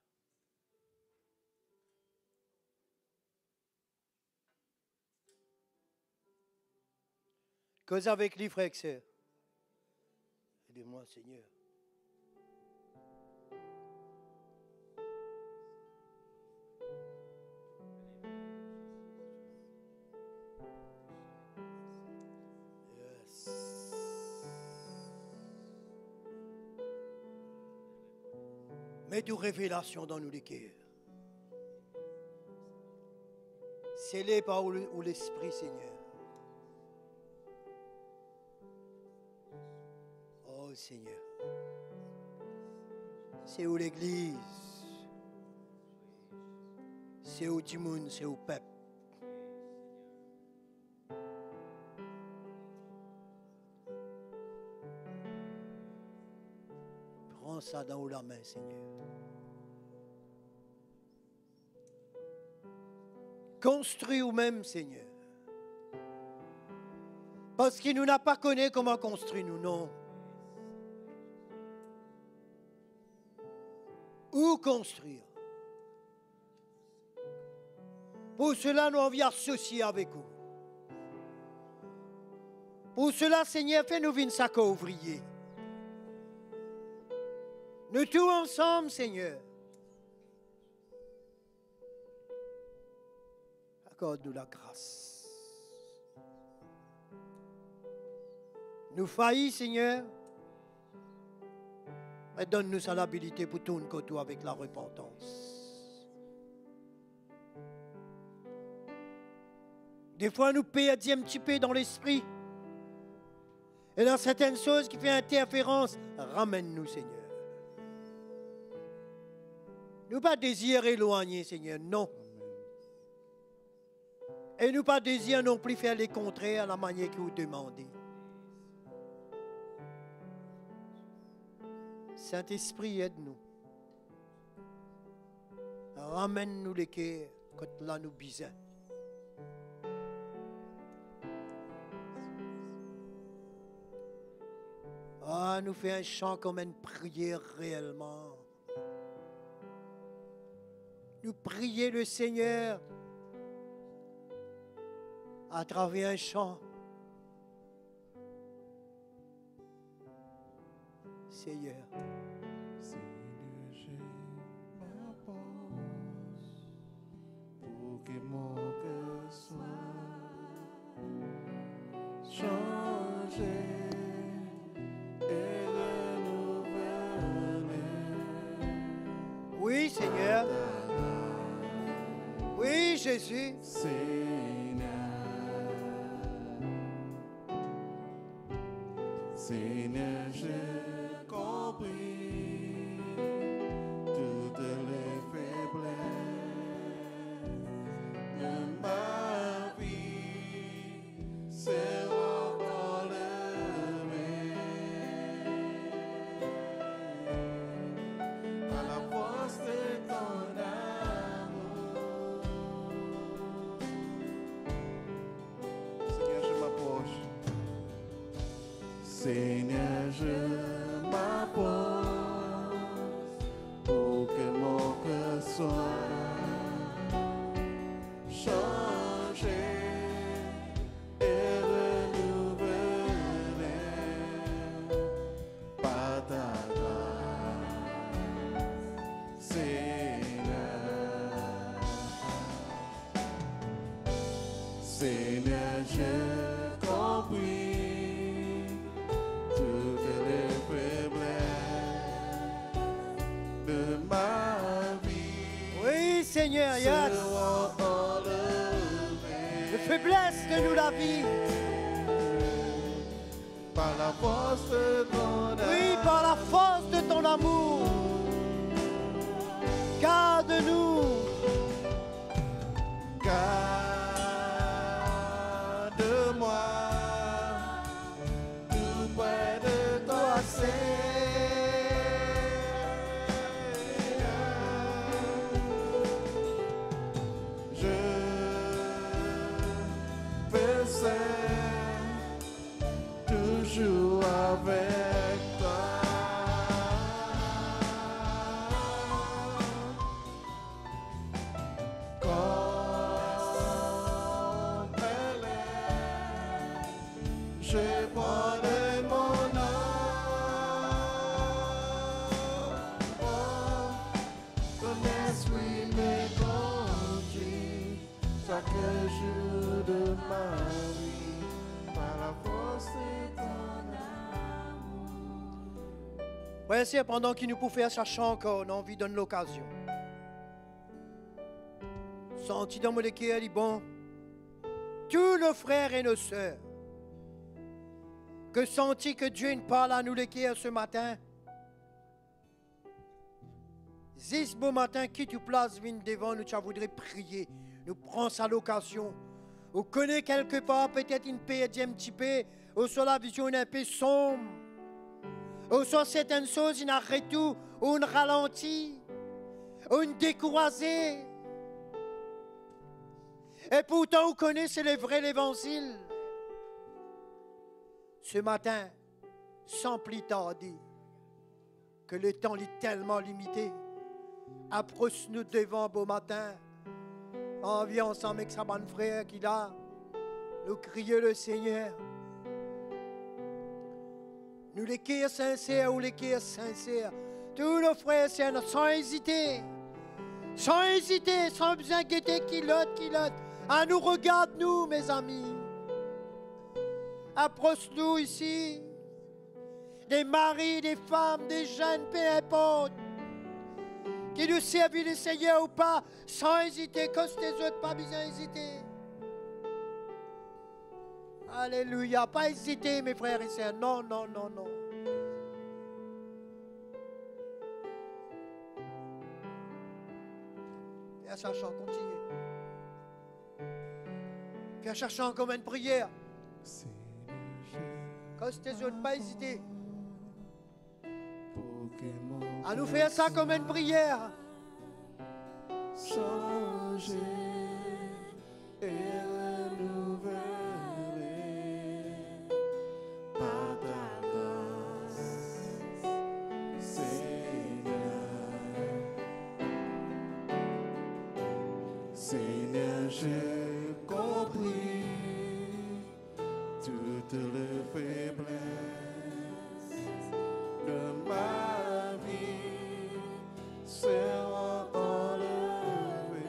Cause avec lui, frère et sœur. Aidez-moi, Seigneur. Yes. Mets de révélation dans nous les cœurs. Scellé par l'Esprit, Seigneur. Oh Seigneur. C'est où l'Église. C'est où Timoun, c'est où Pep. Prends ça dans la main, Seigneur. Construis vous-même, Seigneur. Parce qu'il nous n'a pas connu comment construire nous, non. Où construire? Pour cela, nous envie associer avec vous. Pour cela, Seigneur, fais-nous venir sac ouvrier. Nous tous ensemble, Seigneur. Accorde-nous la grâce. Nous faillis, Seigneur. Mais donne-nous ça l'habilité pour tourner côté avec la repentance. Des fois, nous perdons un petit peu dans l'esprit. Et dans certaines choses qui font interférence, ramène-nous, Seigneur. Nous pas désir éloigner, Seigneur, non. Et nous pas désir non plus faire les contraires à la manière que vous demandez. Saint-Esprit, aide-nous. Ramène-nous les cœurs quand là nous besoin. Ah, nous fait un chant comme une prière réellement. Nous prier le Seigneur à travers un chant. Seigneur. Seigneur, j'ai ma force pour que mon cœur soit changé et renouvelé. Oui, Seigneur. Oui, Jésus. Seigneur, j'ai compris toutes les faiblesses de ma vie. C'est encore levé par la force de ton amour. Seigneur, je m'approche. Seigneur, je m'approche pour que mon cœur soit changé et renouvelé par ta grâce, Seigneur. Seigneur, j'ai compris toutes les faiblesses de ma vie. Oui, Seigneur, yes. Seront enlevées Les faiblesses de nous la vie. par la force de ton Oui, par la force de ton amour. Garde-nous. Garde-moi tout près de toi, Seigneur. Je percève toujours avec toi. Comme elle est, je prendrai mon âme. Ton esprit me conduit chaque jour de ma vie par la force de ton amour. Frère, c'est pendant qu'il nous peut faire sa chant encore, on a envie de donner l'occasion. Senti dans mon cœur, dit bon, tous nos frères et nos sœurs, que senti que Dieu nous parle à nous les cœurs ce matin. Ce beau matin, qui tu places, viens devant nous, tu voudrais prier. Nous prenons ça l'occasion. Ou connaît quelque part, peut-être une période un petit peu, ou sur la vision un peu sombre. Ou sur certaines choses, il arrête tout, ou on ralentit, ou on découragé. Et pourtant, vous connaissez le vrai l'évangile. Ce matin, sans plus tarder, que le temps est tellement limité, approche-nous devant beau matin. On vient ensemble avec sa bonne frère qui là, nous crier le Seigneur. Nous les cœurs sincères ou les cœurs sincères, tous nos frères et sœurs, sans hésiter, sans besoin de guetter qui l'autre. Ah, nous regarde nous, mes amis. Approche-nous ici, des maris, des femmes, des jeunes, peu importe, qui nous servent le Seigneur ou pas, sans hésiter, que les autres pas besoin d'hésiter. Alléluia. Pas hésiter, mes frères et sœurs. Non, non, non, non. Pierre Cherchant, continue. Pierre Cherchant comme une prière. Quand tes autres, pas hésiter. À nous faire ça comme une prière. Changer et renouveler par ta grâce, Seigneur. Seigneur, j'ai compris toutes les faiblesses de ma vie. Sera enlevé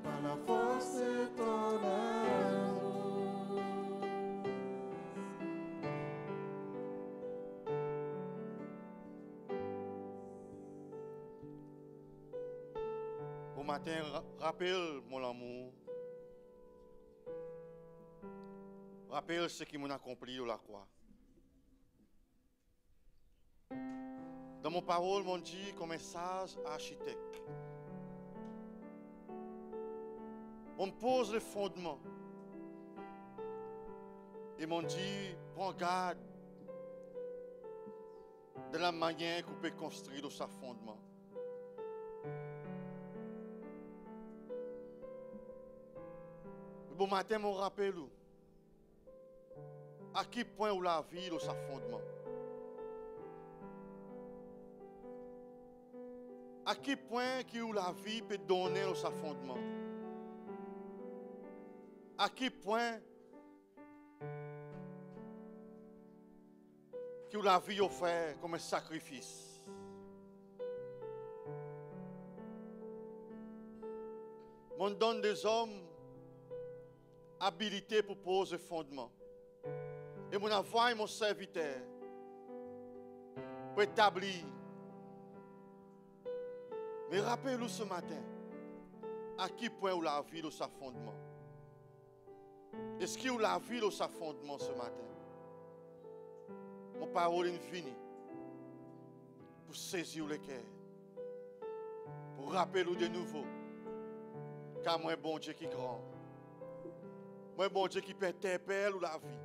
par la force de ton amour. Au matin, rappelle mon amour. Rappelle ce qui m'a accompli de la croix. Dans mon parole, mon dit comme un sage architecte. On me pose le fondement. Et mon dit, prends garde de la manière qu'on peut construire de ce fondement. Le bon matin, mon rappel, à quel point où la vie de ce fondement. À quel point que la vie peut donner au sa fondement. À quel point que la vie offert comme un sacrifice. On donne des hommes habilités pour poser le fondement. Et mon envoie mon serviteur pour établir. Mais rappelez-vous ce matin, à quel point où la vie de sa fondement. Est-ce qu'il y a la vie de sa fondement ce matin? Mon parole est finie pour saisir le cœur, pour rappeler de nouveau, car moi, bon Dieu qui est grand, moi, bon Dieu qui peut interpeller la vie.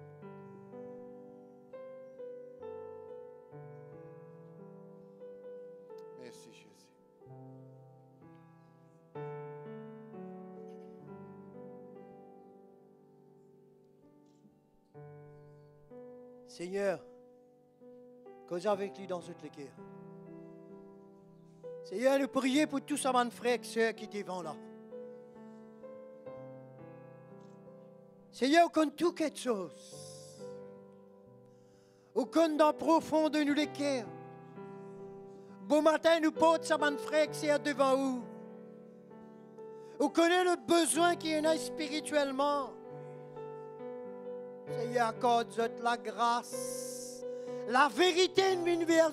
Merci Jésus. Seigneur, cause avec lui dans cette cœur. Seigneur, nous prions pour tous ces frères et sœurs qui devant là. Seigneur, qu'on tout quelque chose. Ou qu'on dans profond de nous les cœurs. Bon matin, nous portons ces frères et sœurs devant vous. Ou connaît le besoin qu'il y en a spirituellement. Seigneur, accorde la grâce, la vérité de l'univers.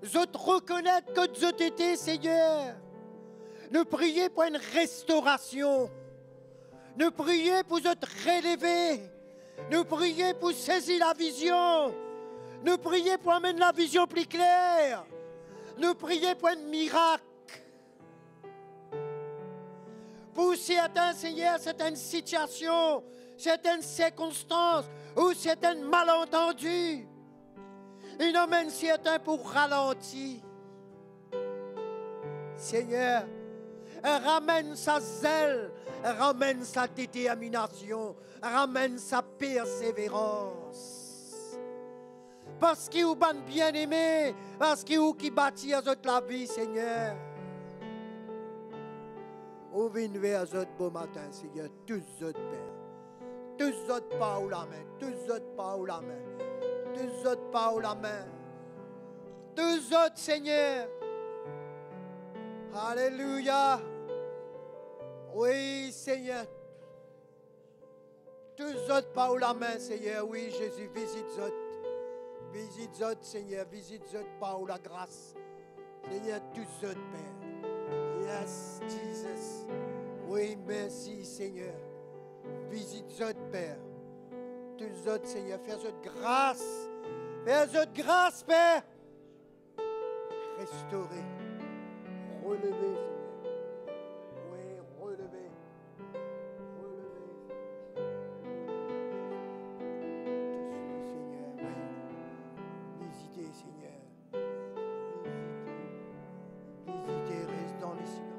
Zot reconnaître que Zot était, Seigneur. Nous prions pour une restauration. Nous prions pour Zot relever. Nous prions pour saisir la vision. Nous prions pour amener la vision plus claire. Nous prions pour un miracle. Pour certains, Seigneur, certaines situations, certaines circonstances ou certains malentendus. Il emmène certains pour ralentir. Seigneur, ramène sa zèle, ramène sa détermination, ramène sa persévérance. Parce qu'il est bien-aimé, parce qu'il est qui bâtit à la vie, Seigneur. Ou vient vers eux beau matin, Seigneur, tous autres Père. Tous autres pas ou la main, tous autres pas ou la main, tous autres pas ou la main. Tous autres, Seigneur. Alléluia. Oui, Seigneur. Tous autres pas ou la main, Seigneur. Oui, Jésus, visite autres. Visite autres, Seigneur. Visite autres pas ou la grâce. Seigneur, tous autres, Père. Yes, Jesus. Oui, merci, Seigneur. Visite autres, Père. Tous autres, Seigneur. Fais autres grâce. Fais autres grâce, Père. Restaurer. Relever, Seigneur. Oui, relever. Relever. Tous, Seigneur, oui. Visitez, Seigneur. Visitez, reste dans les silences.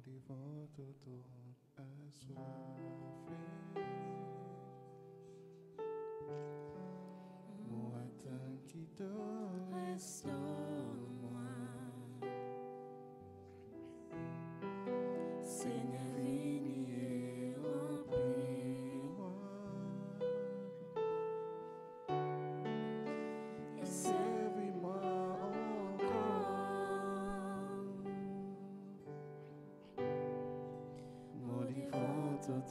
Devant tout assoiffé, moi tant qui te Restaure-moi, Seigneur, viens et remplis-moi, et servis-moi encore. Mon devant tout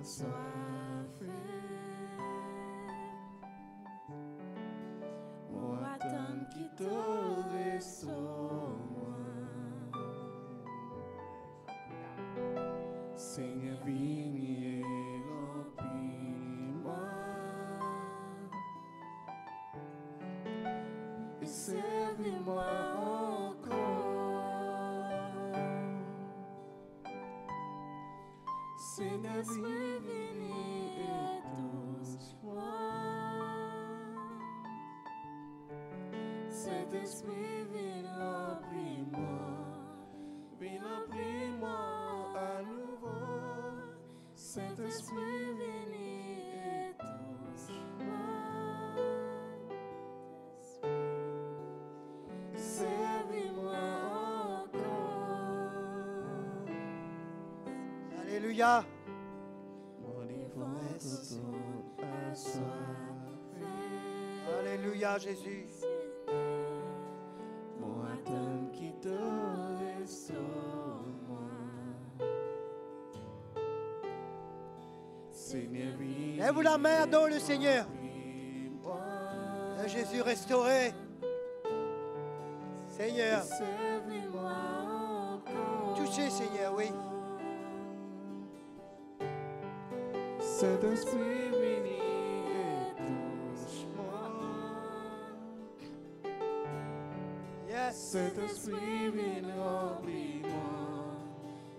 assoiffé, moi tant qui te restaure-moi, Seigneur, viens et remplis-moi, et servis-moi encore. Seigneur, viens et touche-moi. Saint-Esprit, viens remplis-moi à nouveau. Saint-Esprit, viens et touche-moi. Servis-moi encore. Alléluia. Mon devant tout assoiffé, Alléluia, Jésus. moi tant qui te restaure-moi. Seigneur, viens. Lève-vous la main, adore le Seigneur. remplis-moi. Jésus restauré. Seigneur, Servis-moi encore. touchez, Seigneur, oui. Saint-Esprit, viens et touche-moi. Yes. Saint-Esprit, viens remplis-moi.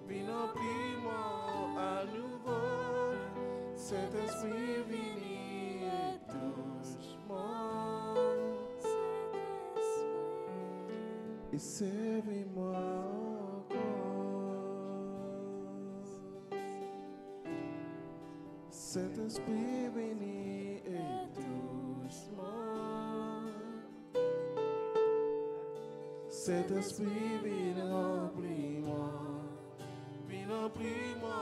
Viens remplis-moi à nouveau. Saint-Esprit, viens et touche-moi. Et servis-moi encore. Saint-Esprit, viens et touche-moi. Saint-Esprit, viens remplis-moi. Viens remplis-moi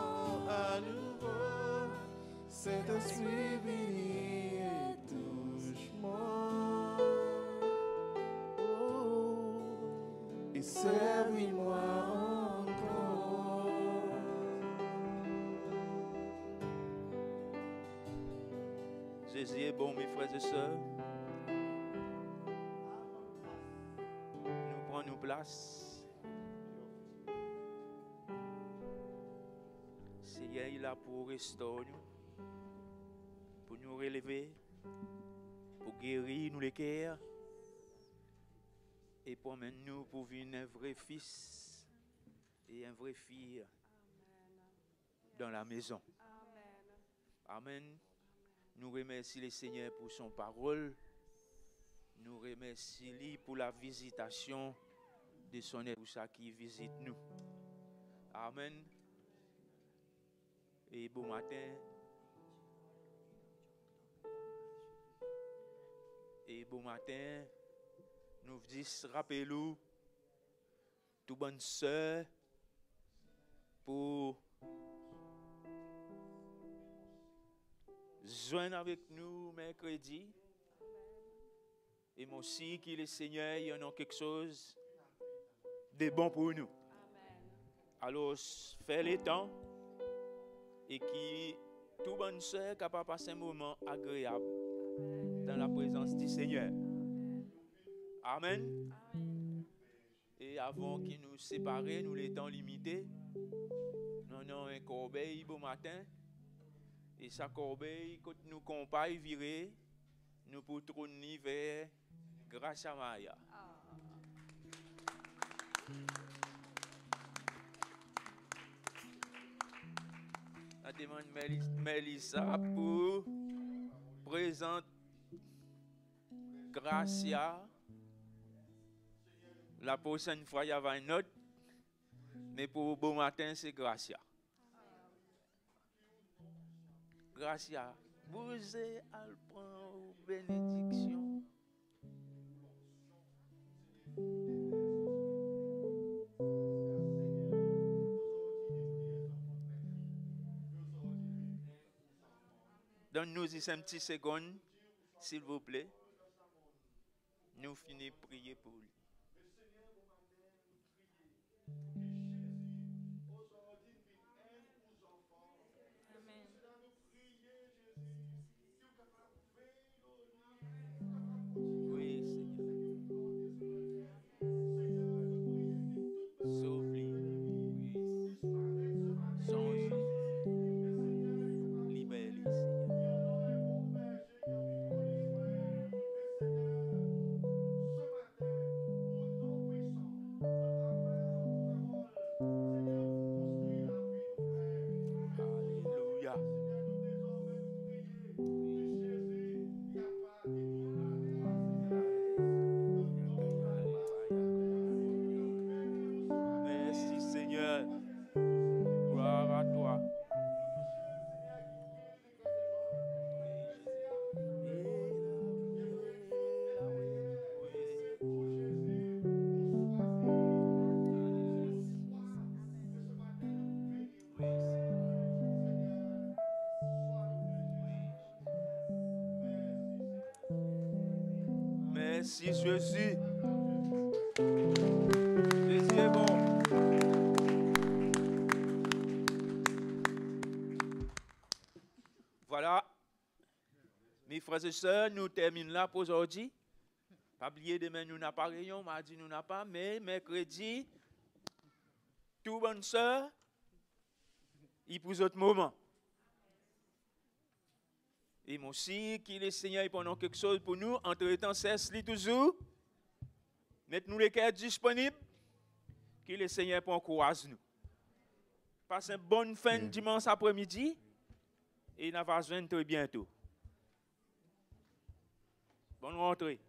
à nouveau. Saint-Esprit, viens et touche-moi. Et servis-moi encore. Jésus est bon, mes frères et sœurs. Nous prenons place. Seigneur, il est là pour restaurer nous, pour nous relever, pour guérir nous les cœurs et pour amener nous pour vivre un vrai fils et un vrai fille dans la maison. Amen. Nous remercions le Seigneur pour son parole. Nous remercions lui pour la visitation de son épouse qui visite nous. Amen. Et bon matin. Et bon matin. Nous disons, rappelez-nous, tout bonne sœur, pour joindre avec nous mercredi. Et moi aussi, que le Seigneur, il y en a quelque chose de bon pour nous. Alors, fais le temps et qui tout bonne sœur capable de passer un moment agréable dans la présence du Seigneur. Amen. Et avant qu'il nous sépare, nous les temps limités, nous avons un corbeil bon matin. Et sa corbeille, quand nous compaille virer, nous pouvons tourner vers grâce à Maya. Je demande Mélissa pour présenter Gracia. La prochaine fois, il y avait une autre. Mais pour bon matin, c'est Gracia. Gracia, vous êtes à prendre bénédiction. Donne-nous ici un petit seconde, s'il vous plaît. Nous finissons de prier pour lui. Merci Jésus. Jésus est bon. Voilà. Mes frères et sœurs, nous terminons là pour aujourd'hui. Pas oublier demain nous n'avons pas réunion, mardi nous n'avons pas, mais mercredi, tout bonne sœur, il pour autre moment. Et moi aussi, que le Seigneur pendant quelque chose pour nous, entre-temps, cesse-le toujours. Mettez-nous les cœurs disponibles. Que le Seigneur encourage nous. Passez une bonne fin de dimanche après-midi. Et nous allons se voir très bientôt. Bonne rentrée.